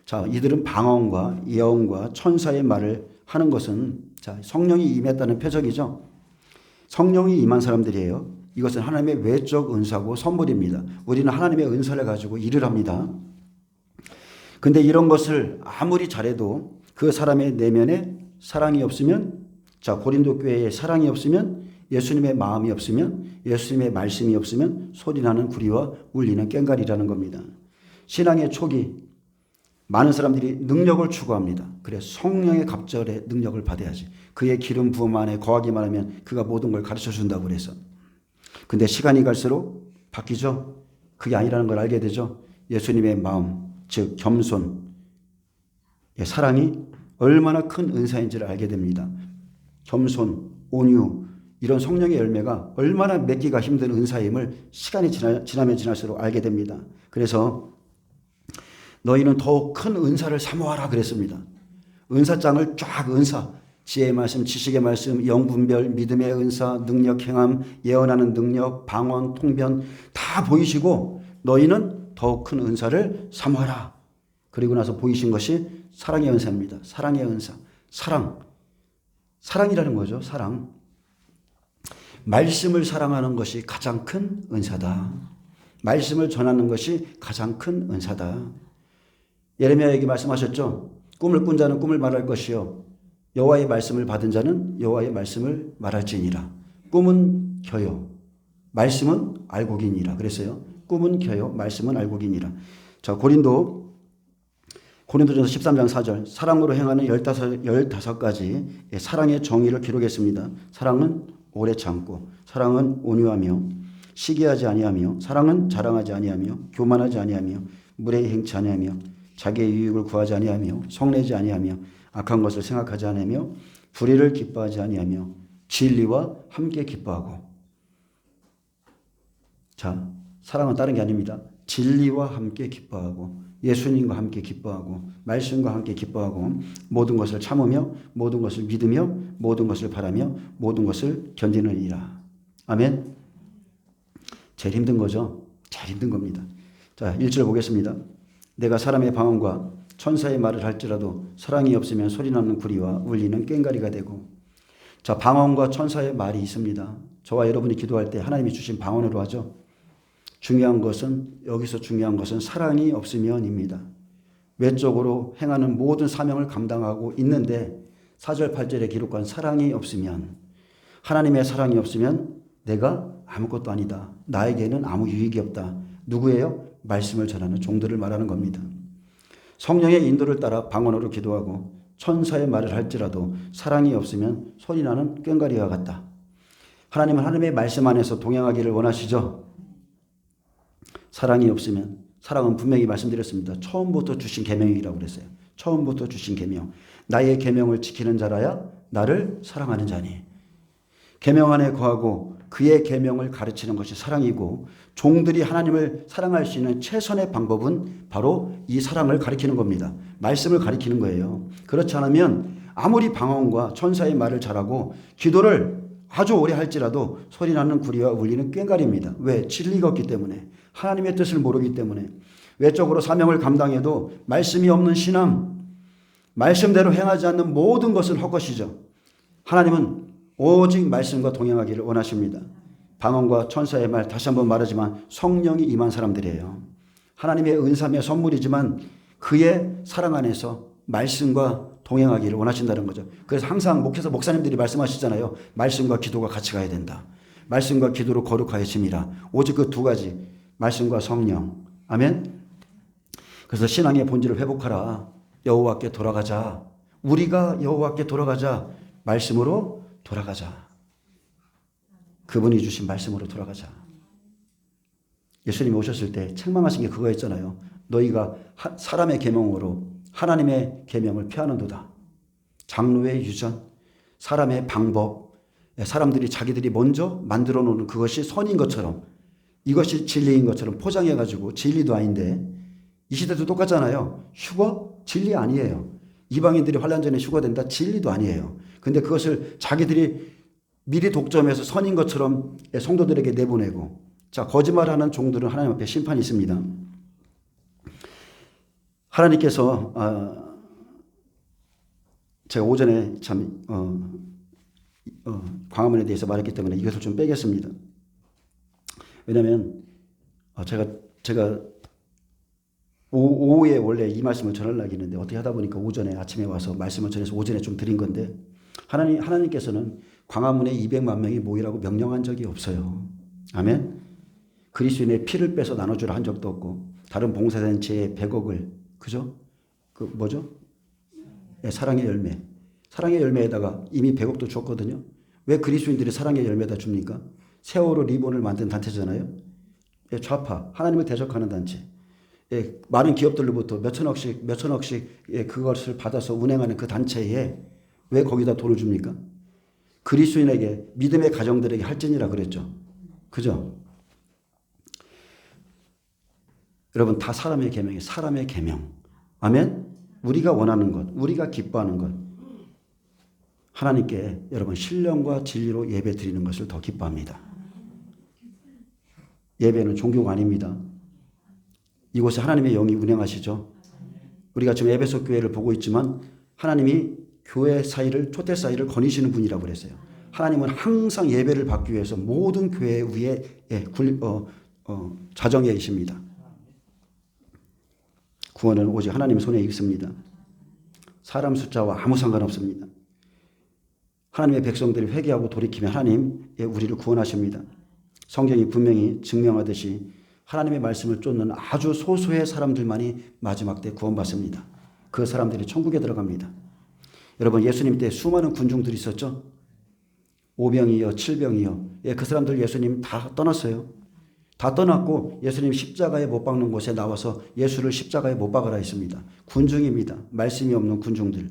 자, 이들은 방언과 예언과 천사의 말을 하는 것은 자, 성령이 임했다는 표적이죠. 성령이 임한 사람들이에요. 이것은 하나님의 외적 은사고 선물입니다. 우리는 하나님의 은사를 가지고 일을 합니다. 근데 이런 것을 아무리 잘해도 그 사람의 내면에 사랑이 없으면, 자, 고린도 교회에 사랑이 없으면, 예수님의 마음이 없으면, 예수님의 말씀이 없으면 소리나는 구리와 울리는 꽹과리라는 겁니다. 신앙의 초기 많은 사람들이 능력을 추구합니다. 그래, 성령의 갑절의 능력을 받아야지. 그의 기름 부음 안에 거하기만 하면 그가 모든 걸 가르쳐 준다고 그래서. 근데 시간이 갈수록 바뀌죠. 그게 아니라는 걸 알게 되죠. 예수님의 마음, 즉 겸손, 사랑이 얼마나 큰 은사인지를 알게 됩니다. 겸손, 온유, 이런 성령의 열매가 얼마나 맺기가 힘든 은사임을 시간이 지나면 지날수록 알게 됩니다. 그래서 너희는 더욱 큰 은사를 사모하라 그랬습니다. 은사장을 쫙 지혜의 말씀, 지식의 말씀, 영분별, 믿음의 은사, 능력 행함, 예언하는 능력, 방언, 통변 다 보이시고 너희는 더욱 큰 은사를 사모하라. 그리고 나서 보이신 것이 사랑의 은사입니다. 사랑의 은사. 사랑이라는 거죠. 사랑. 말씀을 사랑하는 것이 가장 큰 은사다. 말씀을 전하는 것이 가장 큰 은사다. 예레미야에게 말씀하셨죠. 꿈을 꾼 자는 꿈을 말할 것이요 여호와의 말씀을 받은 자는 여호와의 말씀을 말할지니라. 꿈은 겨요 말씀은 알곡이니라. 그랬어요. 꿈은 겨요 말씀은 알곡이니라. 자, 고린도전서 13장 4절 사랑으로 행하는 15가지 사랑의 정의를 기록했습니다. 사랑은 오래 참고, 사랑은 온유하며 시기하지 아니하며, 사랑은 자랑하지 아니하며, 교만하지 아니하며, 무례히 행치 아니하며, 자기의 유익을 구하지 아니하며, 성내지 아니하며, 악한 것을 생각하지 아니하며, 불의를 기뻐하지 아니하며, 진리와 함께 기뻐하고. 자, 사랑은 다른 게 아닙니다. 진리와 함께 기뻐하고, 예수님과 함께 기뻐하고, 말씀과 함께 기뻐하고, 모든 것을 참으며, 모든 것을 믿으며, 모든 것을 바라며, 모든 것을 견디느니라. 아멘. 제일 힘든 거죠. 제일 힘든 겁니다. 자, 1절 보겠습니다. 내가 사람의 방언과 천사의 말을 할지라도 사랑이 없으면 소리나는 구리와 울리는 꽹과리가 되고. 자, 방언과 천사의 말이 있습니다. 저와 여러분이 기도할 때 하나님이 주신 방언으로 하죠. 여기서 중요한 것은 사랑이 없으면입니다. 외적으로 행하는 모든 사명을 감당하고 있는데 4절 8절에 기록한 사랑이 없으면, 하나님의 사랑이 없으면 내가 아무것도 아니다. 나에게는 아무 유익이 없다. 누구예요? 말씀을 전하는 종들을 말하는 겁니다. 성령의 인도를 따라 방언으로 기도하고 천사의 말을 할지라도 사랑이 없으면 소리나는 꽹과리와 같다. 하나님은 하나님의 말씀 안에서 동행하기를 원하시죠. 사랑이 없으면 사랑은 분명히 말씀드렸습니다. 처음부터 주신 계명이라고 그랬어요. 처음부터 주신 계명. 나의 계명을 지키는 자라야 나를 사랑하는 자니. 계명 안에 거하고 그의 계명을 가르치는 것이 사랑이고, 종들이 하나님을 사랑할 수 있는 최선의 방법은 바로 이 사랑을 가리키는 겁니다. 말씀을 가리키는 거예요. 그렇지 않으면 아무리 방언과 천사의 말을 잘하고 기도를 아주 오래 할지라도 소리나는 구리와 울리는 꽹과리입니다. 왜? 진리가 없기 때문에, 하나님의 뜻을 모르기 때문에. 외적으로 사명을 감당해도 말씀이 없는 신앙, 말씀대로 행하지 않는 모든 것은 헛것이죠. 하나님은 오직 말씀과 동행하기를 원하십니다. 방언과 천사의 말, 다시 한번 말하지만 성령이 임한 사람들이에요. 하나님의 은사며 선물이지만 그의 사랑 안에서 말씀과 동행하기를 원하신다는 거죠. 그래서 항상 목사님들이 말씀하시잖아요. 말씀과 기도가 같이 가야 된다. 말씀과 기도로 거룩하여짐이라. 오직 그 두 가지, 말씀과 성령. 아멘. 그래서 신앙의 본질을 회복하라. 여호와께 돌아가자. 우리가 여호와께 돌아가자. 말씀으로 돌아가자. 그분이 주신 말씀으로 돌아가자. 예수님이 오셨을 때 책망하신 게 그거였잖아요. 너희가 사람의 계명으로 하나님의 계명을 피하는도다. 장로의 유전, 사람의 방법, 사람들이 자기들이 먼저 만들어 놓는 그것이 선인 것처럼, 이것이 진리인 것처럼 포장해가지고, 진리도 아닌데, 이 시대도 똑같잖아요. 휴거? 진리 아니에요. 이방인들이 환란 전에 휴거된다? 진리도 아니에요. 근데 그것을 자기들이 미리 독점해서 선인 것처럼 성도들에게 내보내고, 자, 거짓말하는 종들은 하나님 앞에 심판이 있습니다. 하나님께서 제가 오전에 참 광화문에 대해서 말했기 때문에 이것을 좀 빼겠습니다. 왜냐하면 제가 오후에 원래 이 말씀을 전하려고 했는데 어떻게 하다 보니까 오전에 아침에 와서 말씀을 전해서 오전에 좀 드린 건데, 하나님께서는 광화문에 200만 명이 모이라고 명령한 적이 없어요. 아멘. 그리스도인의 피를 빼서 나눠주라 한 적도 없고, 다른 봉사단체에 100억을, 그죠? 그 뭐죠? 네, 사랑의 열매. 사랑의 열매에다가 이미 100억도 줬거든요. 왜 그리스도인들이 사랑의 열매에다 줍니까? 세월호 리본을 만든 단체잖아요. 예, 좌파, 하나님을 대적하는 단체. 예, 많은 기업들로부터 몇천억씩 예, 그것을 받아서 운행하는 그 단체에 왜 거기다 돈을 줍니까? 그리스도인에게, 믿음의 가정들에게 할진이라 그랬죠. 그죠? 여러분, 다 사람의 계명이에요. 사람의 계명. 아멘? 우리가 원하는 것, 우리가 기뻐하는 것. 하나님께 여러분 신령과 진리로 예배 드리는 것을 더 기뻐합니다. 예배는 종교가 아닙니다. 이곳에 하나님의 영이 운행하시죠. 우리가 지금 에베소 교회를 보고 있지만 하나님이 교회 사이를, 초대 사이를 거니시는 분이라고 그랬어요. 하나님은 항상 예배를 받기 위해서 모든 교회 위에 자정해 계십니다. 구원은 오직 하나님 손에 있습니다. 사람 숫자와 아무 상관없습니다. 하나님의 백성들이 회개하고 돌이키면 하나님 우리를 구원하십니다. 성경이 분명히 증명하듯이 하나님의 말씀을 쫓는 아주 소수의 사람들만이 마지막 때 구원받습니다. 그 사람들이 천국에 들어갑니다. 여러분, 예수님 때 수많은 군중들이 있었죠. 5병이요 7병이요. 예, 그 사람들 예수님 다 떠났어요. 다 떠났고 예수님 십자가에 못 박는 곳에 나와서 예수를 십자가에 못 박으라 했습니다. 군중입니다. 말씀이 없는 군중들.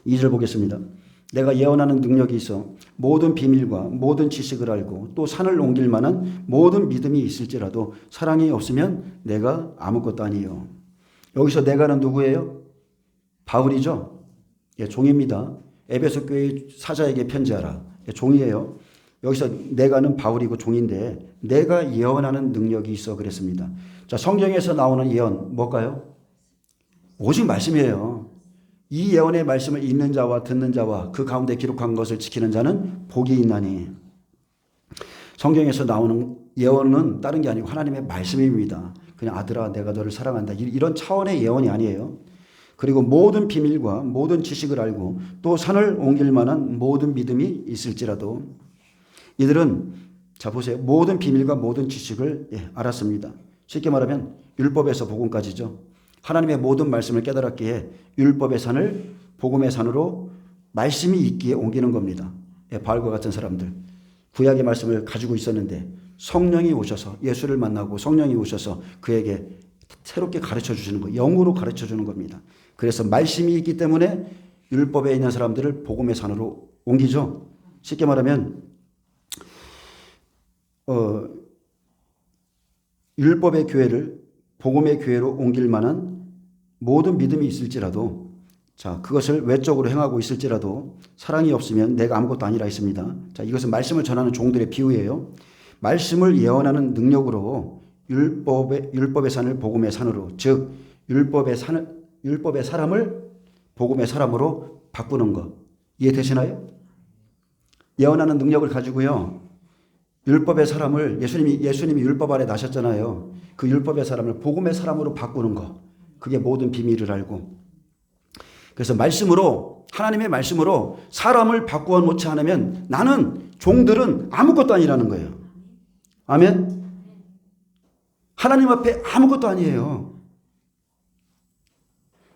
2절 보겠습니다. 내가 예언하는 능력이 있어 모든 비밀과 모든 지식을 알고 또 산을 옮길 만한 모든 믿음이 있을지라도 사랑이 없으면 내가 아무것도 아니에요. 여기서 내가는 누구예요? 바울이죠. 예, 종입니다. 에베소 교회 사자에게 편지하라. 예, 종이에요. 여기서 내가는 바울이고 종인데, 내가 예언하는 능력이 있어 그랬습니다. 자, 성경에서 나오는 예언 뭘까요? 오직 말씀이에요. 이 예언의 말씀을 읽는 자와 듣는 자와 그 가운데 기록한 것을 지키는 자는 복이 있나니. 성경에서 나오는 예언은 다른 게 아니고 하나님의 말씀입니다. 그냥 아들아 내가 너를 사랑한다, 이런 차원의 예언이 아니에요. 그리고 모든 비밀과 모든 지식을 알고 또 산을 옮길 만한 모든 믿음이 있을지라도. 이들은 자 보세요. 모든 비밀과 모든 지식을 알았습니다. 쉽게 말하면 율법에서 복음까지죠. 하나님의 모든 말씀을 깨달았기에 율법의 산을 복음의 산으로 말씀이 있기에 옮기는 겁니다. 바울과 같은 사람들, 구약의 말씀을 가지고 있었는데 성령이 오셔서 예수를 만나고 성령이 오셔서 그에게 새롭게 가르쳐 주시는 거예요. 영으로 가르쳐 주는 겁니다. 그래서 말씀이 있기 때문에 율법에 있는 사람들을 복음의 산으로 옮기죠. 쉽게 말하면 율법의 교회를 복음의 교회로 옮길 만한 모든 믿음이 있을지라도 자, 그것을 외적으로 행하고 있을지라도 사랑이 없으면 내가 아무것도 아니라 했습니다. 자, 이것은 말씀을 전하는 종들의 비유예요. 말씀을 예언하는 능력으로 율법의 산을 복음의 산으로, 즉 율법의 사람을 복음의 사람으로 바꾸는 것. 이해되시나요? 예언하는 능력을 가지고요. 율법의 사람을 예수님이 율법 아래 나셨잖아요. 그 율법의 사람을 복음의 사람으로 바꾸는 것. 그게 모든 비밀을 알고. 그래서 말씀으로 하나님의 말씀으로 사람을 바꾸어 놓지 않으면 나는 종들은 아무것도 아니라는 거예요. 아멘. 하나님 앞에 아무것도 아니에요.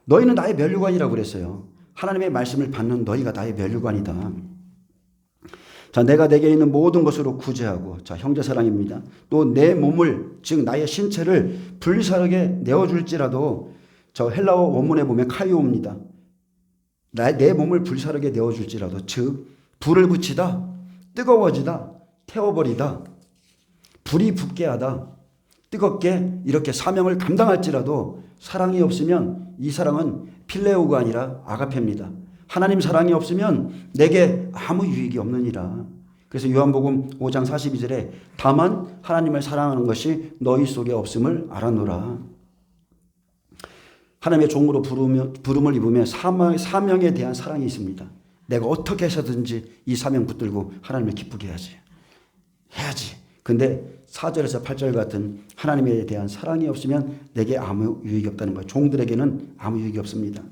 너희는 나의 면류관이라고 그랬어요. 하나님의 말씀을 받는 너희가 나의 면류관이다. 자, 내가 내게 있는 모든 것으로 구제하고, 자, 형제사랑입니다. 또 내 몸을, 즉 나의 신체를 불사르게 내어줄지라도, 저 헬라어 원문에 보면 카이오입니다. 내 몸을 불사르게 내어줄지라도, 즉 불을 붙이다, 뜨거워지다, 태워버리다, 불이 붙게 하다, 뜨겁게 이렇게 사명을 감당할지라도 사랑이 없으면 이 사랑은 필레오가 아니라 아가페입니다. 하나님 사랑이 없으면 내게 아무 유익이 없느니라. 그래서 요한복음 5장 42절에 다만 하나님을 사랑하는 것이 너희 속에 없음을 알아노라. 하나님의 종으로 부름을 입으면 사명에 대한 사랑이 있습니다. 내가 어떻게 해서든지 이 사명 붙들고 하나님을 기쁘게 해야지. 근데 4절에서 8절 같은 하나님에 대한 사랑이 없으면 내게 아무 유익이 없다는 거예요. 종들에게는 아무 유익이 없습니다.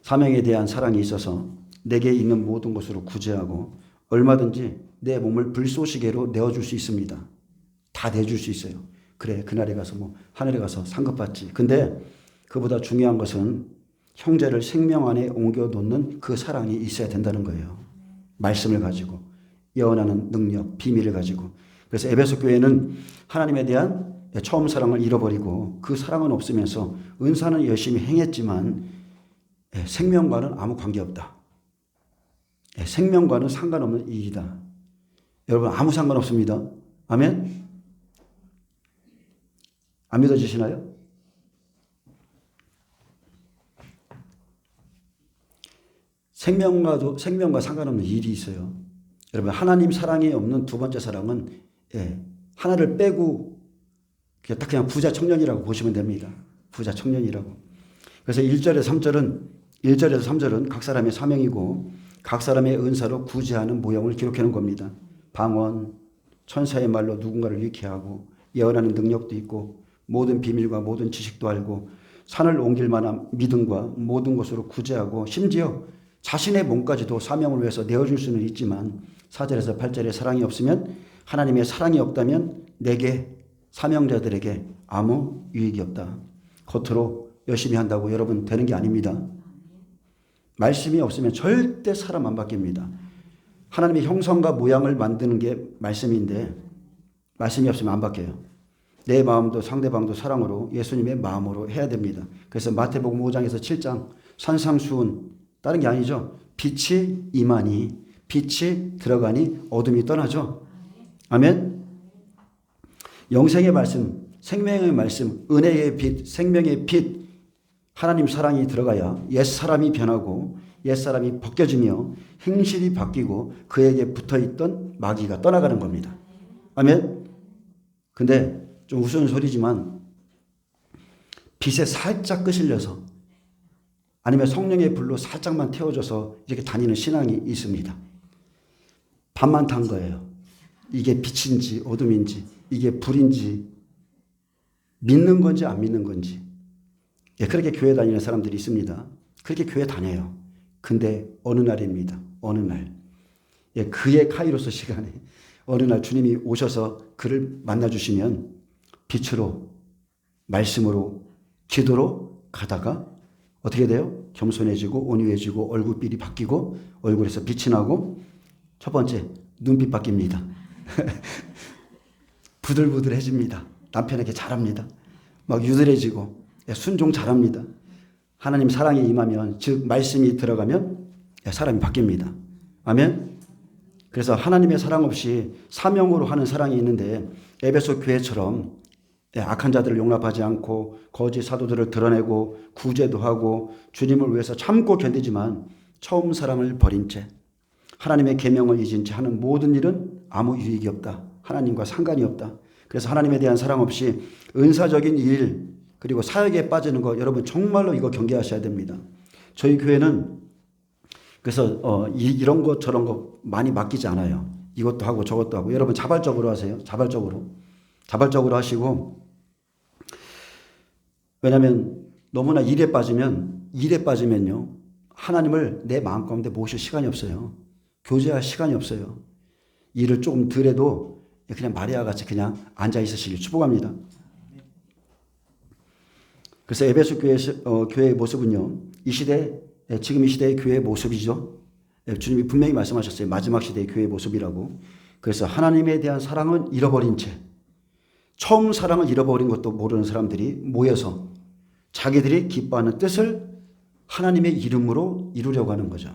사명에 대한 사랑이 있어서 내게 있는 모든 것으로 구제하고 얼마든지 내 몸을 불쏘시개로 내어줄 수 있습니다. 다 내줄 수 있어요. 그래, 그날에 가서 하늘에 가서 상급받지. 근데 그보다 중요한 것은 형제를 생명 안에 옮겨 놓는 그 사랑이 있어야 된다는 거예요. 말씀을 가지고 예언하는 능력, 비밀을 가지고. 그래서 에베소 교회는 하나님에 대한 처음 사랑을 잃어버리고 그 사랑은 없으면서 은사는 열심히 행했지만 생명과는 아무 관계없다. 생명과는 상관없는 일이다. 여러분 아무 상관없습니다. 아멘? 안 믿어지시나요? 생명과 상관없는 일이 있어요. 여러분 하나님 사랑이 없는 두 번째 사랑은 하나를 빼고 그냥 부자 청년이라고 보시면 됩니다. 부자 청년이라고. 그래서 1절에서 3절은 각 사람의 사명이고 각 사람의 은사로 구제하는 모형을 기록해 놓은 겁니다. 방언, 천사의 말로 누군가를 잃게 하고 예언하는 능력도 있고 모든 비밀과 모든 지식도 알고 산을 옮길 만한 믿음과 모든 것으로 구제하고 심지어 자신의 몸까지도 사명을 위해서 내어줄 수는 있지만 4절에서 8절에 사랑이 없으면 하나님의 사랑이 없다면 내게 사명자들에게 아무 유익이 없다. 겉으로 열심히 한다고 여러분 되는 게 아닙니다. 말씀이 없으면 절대 사람 안 바뀝니다. 하나님의 형상과 모양을 만드는 게 말씀인데 말씀이 없으면 안 바뀌어요. 내 마음도 상대방도 사랑으로 예수님의 마음으로 해야 됩니다. 그래서 마태복음 5장에서 7장 산상수훈 다른 게 아니죠. 빛이 임하니 빛이 들어가니 어둠이 떠나죠. 아멘. 영생의 말씀, 생명의 말씀, 은혜의 빛, 생명의 빛, 하나님 사랑이 들어가야 옛사람이 변하고 옛사람이 벗겨지며 행실이 바뀌고 그에게 붙어있던 마귀가 떠나가는 겁니다. 아멘. 근데 좀 우스운 소리지만 빛에 살짝 끄실려서 아니면 성령의 불로 살짝만 태워져서 이렇게 다니는 신앙이 있습니다. 반만 탄 거예요. 이게 빛인지 어둠인지 이게 불인지 믿는 건지 안 믿는 건지. 그렇게 교회 다니는 사람들이 있습니다. 그렇게 교회 다녀요. 근데 어느 날입니다. 어느 날. 그의 카이로스 시간에 어느 날 주님이 오셔서 그를 만나주시면 빛으로 말씀으로 기도로 가다가 어떻게 돼요? 겸손해지고 온유해지고 얼굴빛이 바뀌고 얼굴에서 빛이 나고 첫 번째 눈빛 바뀝니다. 부들부들해집니다. 남편에게 잘합니다. 막 유들해지고 순종 잘합니다. 하나님 사랑이 임하면, 즉 말씀이 들어가면 사람이 바뀝니다. 아멘. 그래서 하나님의 사랑 없이 사명으로 하는 사랑이 있는데, 에베소 교회처럼 악한 자들을 용납하지 않고 거짓 사도들을 드러내고 구제도 하고 주님을 위해서 참고 견디지만 처음 사랑을 버린 채, 하나님의 계명을 잊은 채 하는 모든 일은 아무 유익이 없다. 하나님과 상관이 없다. 그래서 하나님에 대한 사랑 없이 은사적인 일 그리고 사역에 빠지는 거, 여러분 정말로 이거 경계하셔야 됩니다. 저희 교회는 그래서 이런 거 저런 거 많이 맡기지 않아요. 이것도 하고 저것도 하고. 여러분 자발적으로 하세요. 자발적으로 하시고. 왜냐하면 너무나 일에 빠지면요, 하나님을 내 마음 가운데 모실 시간이 없어요. 교제할 시간이 없어요. 일을 조금 덜 해도 그냥 마리아 같이 그냥 앉아 있으시길 축복합니다. 그래서 에베소 교회의 모습은요, 지금 이 시대의 교회의 모습이죠. 주님이 분명히 말씀하셨어요. 마지막 시대의 교회의 모습이라고. 그래서 하나님에 대한 사랑은 잃어버린 채, 처음 사랑을 잃어버린 것도 모르는 사람들이 모여서 자기들이 기뻐하는 뜻을 하나님의 이름으로 이루려고 하는 거죠.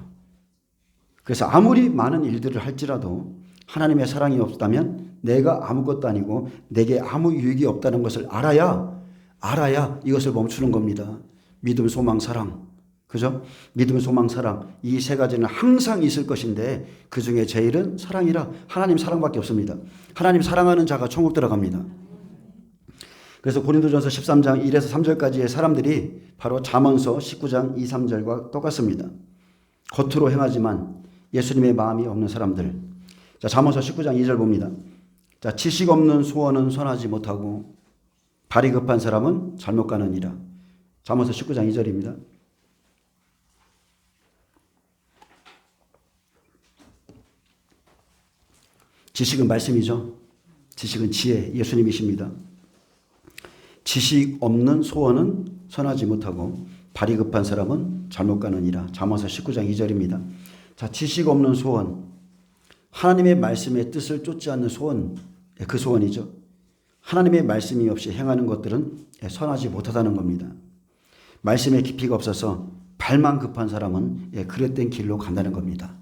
그래서 아무리 많은 일들을 할지라도 하나님의 사랑이 없다면 내가 아무것도 아니고 내게 아무 유익이 없다는 것을 알아야 이것을 멈추는 겁니다. 믿음, 소망, 사랑. 그죠? 믿음, 소망, 사랑. 이 세 가지는 항상 있을 것인데 그 중에 제일은 사랑이라. 하나님 사랑밖에 없습니다. 하나님 사랑하는 자가 천국 들어갑니다. 그래서 고린도전서 13장 1에서 3절까지의 사람들이 바로 잠언서 19장 2, 3절과 똑같습니다. 겉으로 행하지만 예수님의 마음이 없는 사람들. 자, 잠언서 19장 2절 봅니다. 자, 지식 없는 소원은 선하지 못하고 발이 급한 사람은 잘못 가느니라. 잠언서 19장 2절입니다. 지식은 말씀이죠. 지식은 지혜, 예수님이십니다. 지식 없는 소원은 선하지 못하고 발이 급한 사람은 잘못 가느니라. 잠언서 19장 2절입니다. 자, 지식 없는 소원, 하나님의 말씀의 뜻을 쫓지 않는 소원, 그 소원이죠. 하나님의 말씀이 없이 행하는 것들은 선하지 못하다는 겁니다. 말씀의 깊이가 없어서 발만 급한 사람은 그릇된 길로 간다는 겁니다.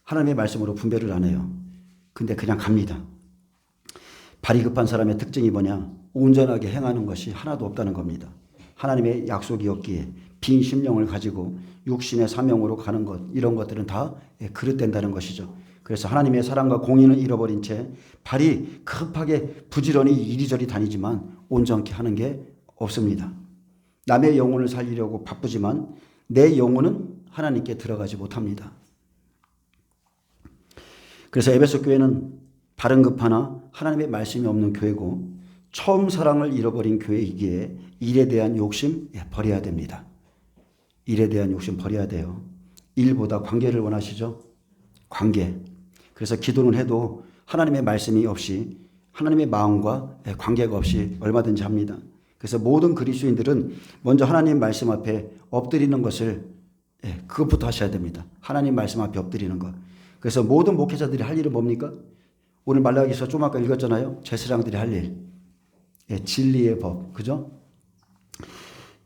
하나님의 말씀으로 분별을 안 해요. 근데 그냥 갑니다. 발이 급한 사람의 특징이 뭐냐? 온전하게 행하는 것이 하나도 없다는 겁니다. 하나님의 약속이 없기에 빈 심령을 가지고 육신의 사명으로 가는 것, 이런 것들은 다 그릇된다는 것이죠. 그래서 하나님의 사랑과 공의는 잃어버린 채 발이 급하게 부지런히 이리저리 다니지만 온전케 하는 게 없습니다. 남의 영혼을 살리려고 바쁘지만 내 영혼은 하나님께 들어가지 못합니다. 그래서 에베소 교회는 발은 급하나 하나님의 말씀이 없는 교회고 처음 사랑을 잃어버린 교회이기에 일에 대한 욕심 버려야 됩니다. 일에 대한 욕심 버려야 돼요. 일보다 관계를 원하시죠? 관계. 그래서 기도는 해도 하나님의 말씀이 없이, 하나님의 마음과 관계가 없이 얼마든지 합니다. 그래서 모든 그리스도인들은 먼저 하나님 말씀 앞에 엎드리는 것을, 그것부터 하셔야 됩니다. 하나님 말씀 앞에 엎드리는 것. 그래서 모든 목회자들이 할 일은 뭡니까? 오늘 말라기서 좀 아까 읽었잖아요. 제사장들이 할 일. 진리의 법. 그죠?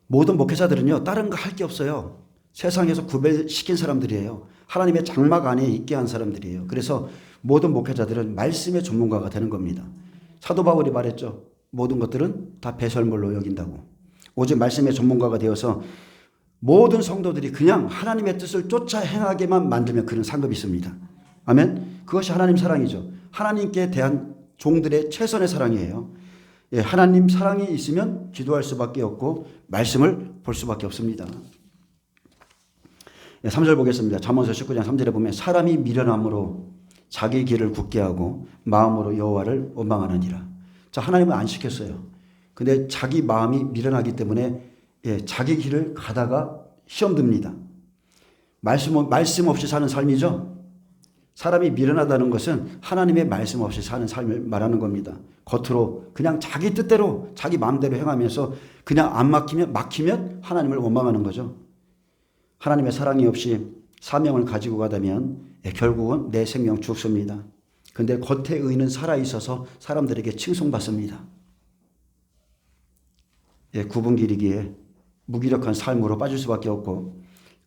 모든 목회자들은요, 다른 거 할 게 없어요. 세상에서 구별시킨 사람들이에요. 하나님의 장막 안에 있게 한 사람들이에요. 그래서 모든 목회자들은 말씀의 전문가가 되는 겁니다. 사도 바울이 말했죠. 모든 것들은 다 배설물로 여긴다고. 오직 말씀의 전문가가 되어서 모든 성도들이 그냥 하나님의 뜻을 쫓아 행하게만 만들면 그런 상급이 있습니다. 아멘. 그것이 하나님 사랑이죠. 하나님께 대한 종들의 최선의 사랑이에요. 하나님 사랑이 있으면 기도할 수밖에 없고 말씀을 볼 수밖에 없습니다. 3절 보겠습니다. 잠언서 19장 3절에 보면 사람이 미련함으로 자기 길을 굳게 하고 마음으로 여호와를 원망하느니라. 자, 하나님은 안 시켰어요. 근데 자기 마음이 미련하기 때문에 자기 길을 가다가 시험 듭니다. 말씀 없이 사는 삶이죠. 사람이 미련하다는 것은 하나님의 말씀 없이 사는 삶을 말하는 겁니다. 겉으로 그냥 자기 뜻대로 자기 마음대로 행하면서 그냥 안 막히면 하나님을 원망하는 거죠. 하나님의 사랑이 없이 사명을 가지고 가다면 결국은 내 생명 죽습니다. 근데 겉의 의는 살아있어서 사람들에게 칭송받습니다. 예, 구분기리기에 무기력한 삶으로 빠질 수밖에 없고,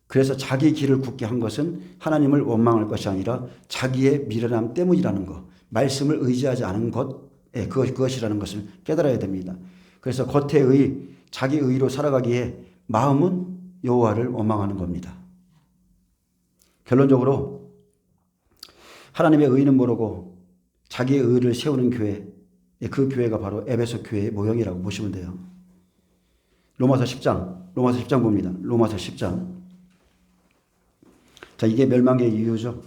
그래서 자기 길을 굳게 한 것은 하나님을 원망할 것이 아니라 자기의 미련함 때문이라는 것, 말씀을 의지하지 않은 것, 예, 그것이라는 것을 깨달아야 됩니다. 그래서 겉의 의, 자기 의로 살아가기에 마음은 여호와를 원망하는 겁니다. 결론적으로 하나님의 의는 모르고 자기의 의를 세우는 교회, 그 교회가 바로 에베소 교회의 모형이라고 보시면 돼요. 로마서 10장 봅니다. 로마서 10장. 자, 이게 멸망의 이유죠.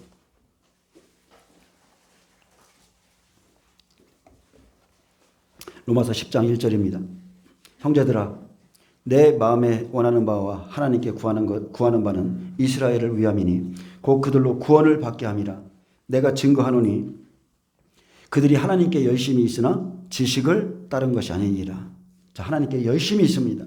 로마서 10장 1절입니다. 형제들아, 내 마음에 원하는 바와 하나님께 구하는 바는 이스라엘을 위함이니 곧 그들로 구원을 받게 함이라. 내가 증거하노니 그들이 하나님께 열심히 있으나 지식을 따른 것이 아니니라. 자, 하나님께 열심히 있습니다.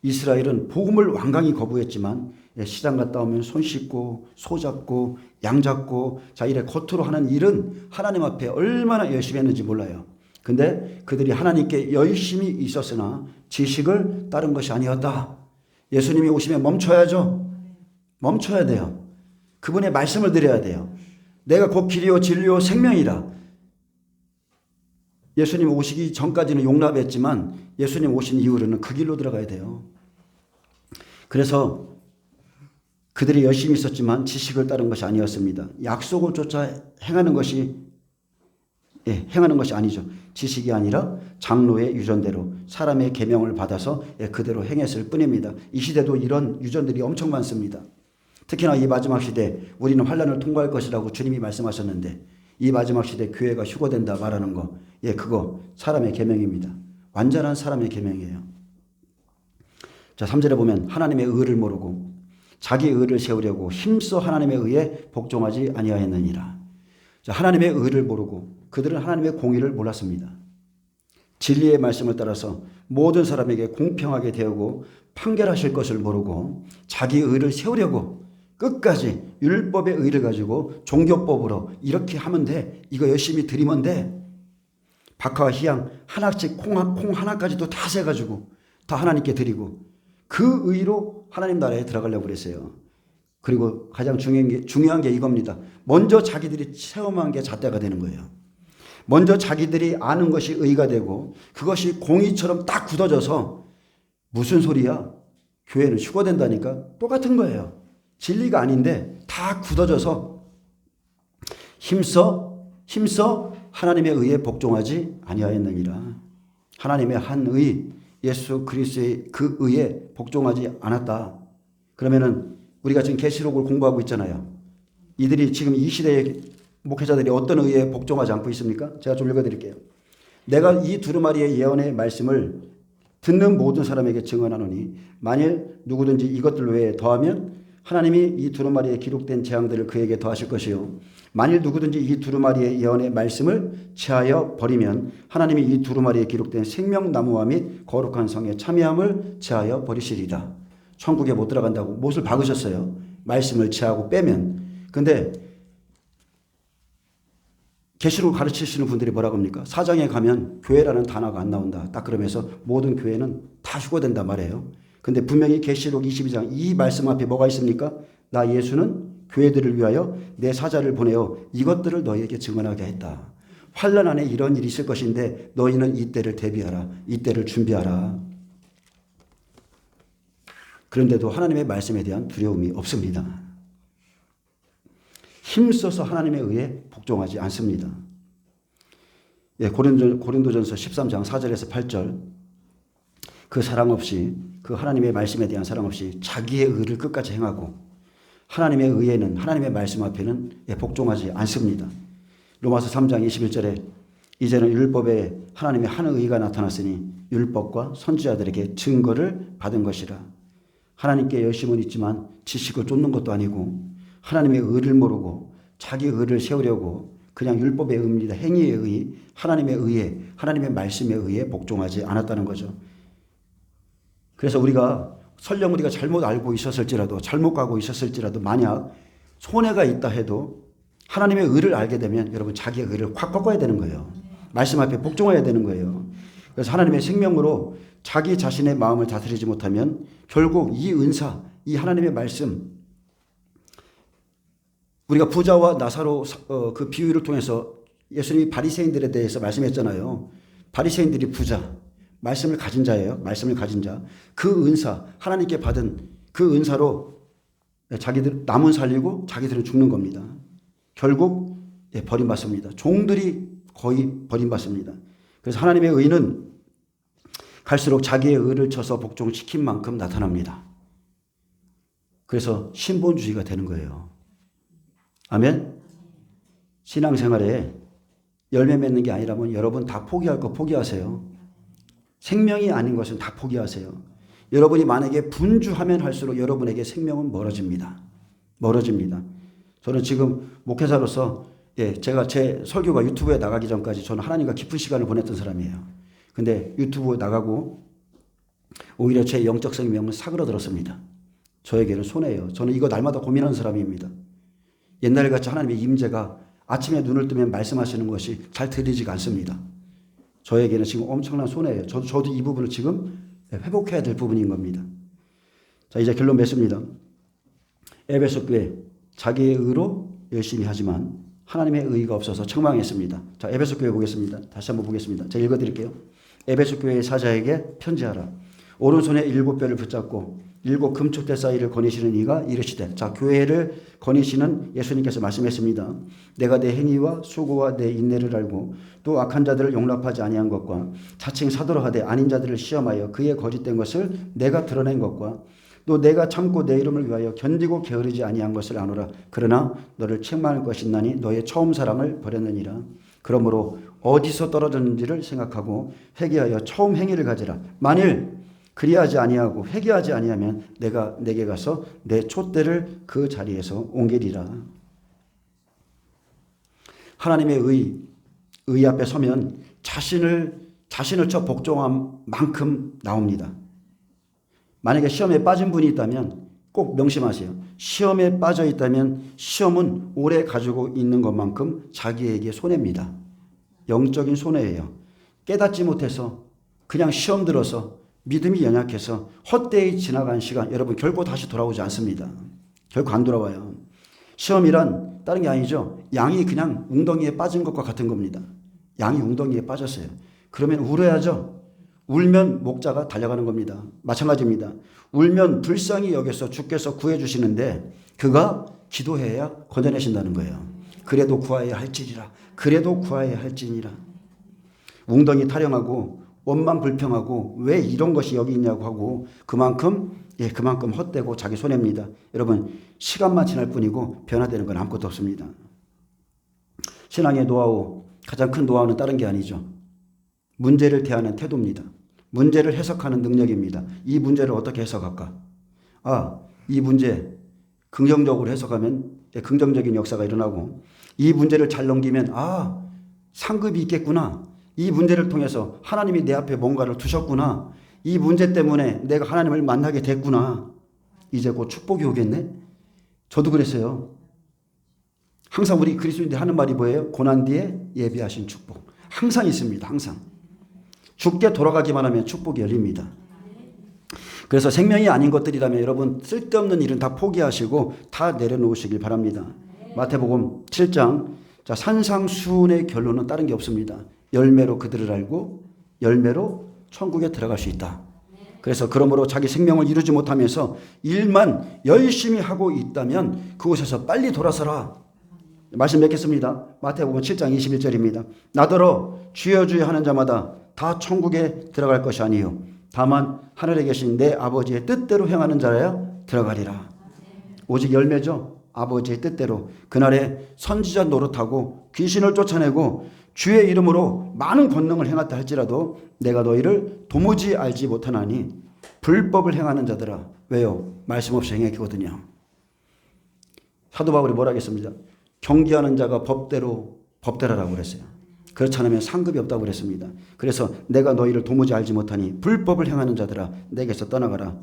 이스라엘은 복음을 완강히 거부했지만 시장 갔다 오면 손 씻고 소 잡고 양 잡고 자, 이래 겉으로 하는 일은 하나님 앞에 얼마나 열심히 했는지 몰라요. 근데 그들이 하나님께 열심히 있었으나 지식을 따른 것이 아니었다. 예수님이 오시면 멈춰야죠. 멈춰야 돼요. 그분의 말씀을 드려야 돼요. 내가 곧 길이요 진리요 생명이라. 예수님 오시기 전까지는 용납했지만 예수님 오신 이후로는 그 길로 들어가야 돼요. 그래서 그들이 열심히 있었지만 지식을 따른 것이 아니었습니다. 약속을 쫓아 행하는 것이 아니죠. 지식이 아니라 장로의 유전대로 사람의 계명을 받아서 그대로 행했을 뿐입니다. 이 시대도 이런 유전들이 엄청 많습니다. 특히나 이 마지막 시대 우리는 환난을 통과할 것이라고 주님이 말씀하셨는데 이 마지막 시대 교회가 휴거된다 말하는 거, 그거 사람의 계명입니다. 완전한 사람의 계명이에요. 자, 3절에 보면 하나님의 의를 모르고 자기 의를 세우려고 힘써 하나님의 의에 복종하지 아니하였느니라. 자, 하나님의 의를 모르고 그들은 하나님의 공의를 몰랐습니다. 진리의 말씀을 따라서 모든 사람에게 공평하게 대하고 판결하실 것을 모르고 자기 의를 세우려고 끝까지 율법의 의를 가지고 종교법으로 이렇게 하면 돼. 이거 열심히 드리면 돼. 박하와 희양 하나씩 콩 하나까지도 다 세가지고 다 하나님께 드리고 그 의로 하나님 나라에 들어가려고 그랬어요. 그리고 가장 중요한 게 이겁니다. 먼저 자기들이 체험한 게 잣대가 되는 거예요. 먼저 자기들이 아는 것이 의가 되고 그것이 공의처럼 딱 굳어져서 무슨 소리야? 교회는 휴거된다니까? 똑같은 거예요. 진리가 아닌데 다 굳어져서 힘써 하나님의 의에 복종하지 아니하였느니라. 하나님의 한 의, 예수 그리스도의 그 의에 복종하지 않았다. 그러면은 우리가 지금 계시록을 공부하고 있잖아요. 이들이 지금 이 시대의 목회자들이 어떤 의에 복종하지 않고 있습니까? 제가 좀 읽어드릴게요. 내가 이 두루마리의 예언의 말씀을 듣는 모든 사람에게 증언하노니 만일 누구든지 이것들 외에 더하면 하나님이 이 두루마리에 기록된 재앙들을 그에게 더하실 것이요. 만일 누구든지 이 두루마리의 예언의 말씀을 제하여 버리면 하나님이 이 두루마리에 기록된 생명나무와 및 거룩한 성의 참여함을 제하여 버리시리라. 천국에 못 들어간다고 못을 박으셨어요. 말씀을 제하고 빼면. 근데 계시록 가르치시는 분들이 뭐라고 합니까? 사장에 가면 교회라는 단어가 안 나온다. 딱 그러면서 모든 교회는 다 휴거된다 말이에요. 근데 분명히 계시록 22장 이 말씀 앞에 뭐가 있습니까? 나 예수는 교회들을 위하여 내 사자를 보내어 이것들을 너희에게 증언하게 했다. 환난 안에 이런 일이 있을 것인데 너희는 이때를 대비하라. 이때를 준비하라. 그런데도 하나님의 말씀에 대한 두려움이 없습니다. 힘써서 하나님의 의에 복종하지 않습니다. 고린도전서 13장 4절에서 8절 그 사랑 없이 그 하나님의 말씀에 대한 사랑 없이 자기의 의를 끝까지 행하고 하나님의 의에는 하나님의 말씀 앞에는 복종하지 않습니다. 로마서 3장 21절에 이제는 율법에 하나님의 한 의가 나타났으니 율법과 선지자들에게 증거를 받은 것이라. 하나님께 열심은 있지만 지식을 쫓는 것도 아니고 하나님의 의를 모르고 자기 의를 세우려고 그냥 율법의 의입니다. 행위의 의, 하나님의 의에 하나님의 말씀의 의에 복종하지 않았다는 거죠. 그래서 설령 우리가 잘못 알고 있었을지라도 잘못 가고 있었을지라도 만약 손해가 있다 해도 하나님의 의를 알게 되면 여러분 자기의 의를 확 꺾어야 되는 거예요. 말씀 앞에 복종해야 되는 거예요. 그래서 하나님의 생명으로 자기 자신의 마음을 다스리지 못하면 결국 이 은사, 이 하나님의 말씀, 우리가 부자와 나사로 그 비유를 통해서 예수님이 바리새인들에 대해서 말씀했잖아요. 바리새인들이 부자, 말씀을 가진 자예요. 말씀을 가진 자. 그 은사, 하나님께 받은 그 은사로 자기들 남은 살리고 자기들은 죽는 겁니다. 결국 버림받습니다. 종들이 거의 버림받습니다. 그래서 하나님의 의는 갈수록 자기의 의를 쳐서 복종시킨 만큼 나타납니다. 그래서 신본주의가 되는 거예요. 아멘. 신앙생활에 열매 맺는 게 아니라면 여러분 다 포기할 거 포기하세요. 생명이 아닌 것은 다 포기하세요. 여러분이 만약에 분주하면 할수록 여러분에게 생명은 멀어집니다. 멀어집니다. 저는 지금 목회자로서 제가 제 설교가 유튜브에 나가기 전까지 저는 하나님과 깊은 시간을 보냈던 사람이에요. 근데 유튜브에 나가고 오히려 제 영적 생명은 사그러들었습니다. 저에게는 손해예요. 저는 이거 날마다 고민하는 사람입니다. 옛날같이 하나님의 임재가 아침에 눈을 뜨면 말씀하시는 것이 잘 들리지가 않습니다. 저에게는 지금 엄청난 손해예요. 저도 이 부분을 지금 회복해야 될 부분인 겁니다. 자, 이제 결론 맺습니다. 에베소 교회 자기의 의로 열심히 하지만 하나님의 의가 없어서 책망했습니다. 자, 에베소 교회 보겠습니다. 다시 한번 보겠습니다. 제가 읽어드릴게요. 에베소 교회의 사자에게 편지하라. 오른손에 7뼈를 붙잡고 7 금축대 사이를 거니시는 이가 이르시되. 자, 교회를 거니시는 예수님께서 말씀했습니다. 내가 내 행위와 수고와 내 인내를 알고 또 악한 자들을 용납하지 아니한 것과 자칭 사도로 하되 아닌 자들을 시험하여 그의 거짓된 것을 내가 드러낸 것과 또 내가 참고 내 이름을 위하여 견디고 게으르지 아니한 것을 아노라. 그러나 너를 책망할 것이나니 너의 처음 사랑을 버렸느니라. 그러므로 어디서 떨어졌는지를 생각하고 회개하여 처음 행위를 가지라. 만일 그리하지 아니하고 회개하지 아니하면 내가 내게 가서 내 촛대를 그 자리에서 옮기리라. 하나님의 의 앞에 서면 자신을 쳐 복종한 만큼 나옵니다. 만약에 시험에 빠진 분이 있다면 꼭 명심하세요. 시험에 빠져 있다면 시험은 오래 가지고 있는 것만큼 자기에게 손해입니다. 영적인 손해예요. 깨닫지 못해서 그냥 시험 들어서 믿음이 연약해서 헛되이 지나간 시간, 여러분 결코 다시 돌아오지 않습니다. 결코 안 돌아와요. 시험이란 다른 게 아니죠. 양이 그냥 웅덩이에 빠진 것과 같은 겁니다. 양이 웅덩이에 빠졌어요. 그러면 울어야죠. 울면 목자가 달려가는 겁니다. 마찬가지입니다. 울면 불쌍히 여겨서 주께서 구해주시는데 그가 기도해야 건져내신다는 거예요. 그래도 구하여야 할지니라. 그래도 구하여야 할지니라. 웅덩이 타령하고 원만 불평하고 왜 이런 것이 여기 있냐고 하고 그만큼 헛되고 자기 손해입니다. 여러분 시간만 지날 뿐이고 변화되는 건 아무것도 없습니다. 신앙의 노하우, 가장 큰 노하우는 다른 게 아니죠. 문제를 대하는 태도입니다. 문제를 해석하는 능력입니다. 이 문제를 어떻게 해석할까? 이 문제 긍정적으로 해석하면 긍정적인 역사가 일어나고 이 문제를 잘 넘기면 상급이 있겠구나. 이 문제를 통해서 하나님이 내 앞에 뭔가를 두셨구나. 이 문제 때문에 내가 하나님을 만나게 됐구나. 이제 곧 축복이 오겠네. 저도 그랬어요. 항상 우리 그리스도인들이 하는 말이 뭐예요? 고난 뒤에 예비하신 축복. 항상 있습니다. 항상. 죽게 돌아가기만 하면 축복이 열립니다. 그래서 생명이 아닌 것들이라면 여러분 쓸데없는 일은 다 포기하시고 다 내려놓으시길 바랍니다. 마태복음 7장. 자, 산상수훈의 결론은 다른 게 없습니다. 열매로 그들을 알고 열매로 천국에 들어갈 수 있다. 그래서 그러므로 자기 생명을 이루지 못하면서 일만 열심히 하고 있다면 그곳에서 빨리 돌아서라. 말씀 맺겠습니다. 마태복음 7장 21절입니다. 나더러 주여 주여 하는 자마다 다 천국에 들어갈 것이 아니요 다만 하늘에 계신 내 아버지의 뜻대로 행하는 자라야 들어가리라. 오직 열매죠. 아버지의 뜻대로. 그날에 선지자 노릇하고 귀신을 쫓아내고 주의 이름으로 많은 권능을 행했다 할지라도 내가 너희를 도무지 알지 못하나니 불법을 행하는 자들아. 왜요? 말씀 없이 행했거든요. 사도 바울이 뭐라 하겠습니다. 경계하는 자가 법대로라고 그랬어요. 그렇지 않으면 상급이 없다고 그랬습니다. 그래서 내가 너희를 도무지 알지 못하니 불법을 행하는 자들아 내게서 떠나가라.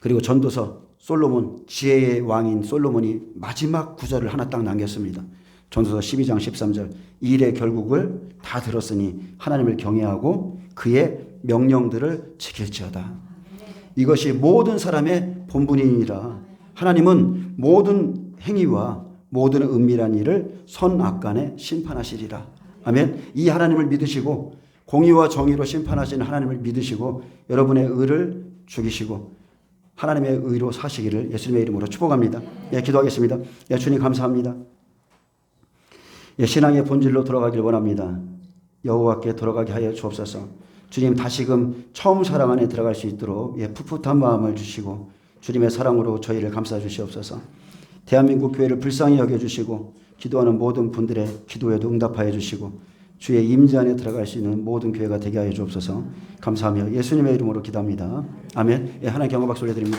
그리고 전도서 솔로몬, 지혜의 왕인 솔로몬이 마지막 구절을 하나 딱 남겼습니다. 전도서 12장 13절. 이 일의 결국을 다 들었으니 하나님을 경외하고 그의 명령들을 지킬지어다. 이것이 모든 사람의 본분이니라. 하나님은 모든 행위와 모든 은밀한 일을 선악간에 심판하시리라. 아멘. 이 하나님을 믿으시고 공의와 정의로 심판하시는 하나님을 믿으시고 여러분의 의를 죽이시고 하나님의 의로 사시기를 예수님의 이름으로 축복합니다. 예, 기도하겠습니다. 예, 주님 감사합니다. 예, 신앙의 본질로 돌아가길 원합니다. 여호와께 돌아가게 하여 주옵소서. 주님 다시금 처음 사랑 안에 들어갈 수 있도록 예, 풋풋한 마음을 주시고 주님의 사랑으로 저희를 감싸 주시옵소서. 대한민국 교회를 불쌍히 여겨주시고 기도하는 모든 분들의 기도에도 응답하여 주시고 주의 임재 안에 들어갈 수 있는 모든 교회가 되게 하여 주옵소서. 감사하며 예수님의 이름으로 기도합니다. 아멘. 예, 하나님께 영광 박수 올려드립니다.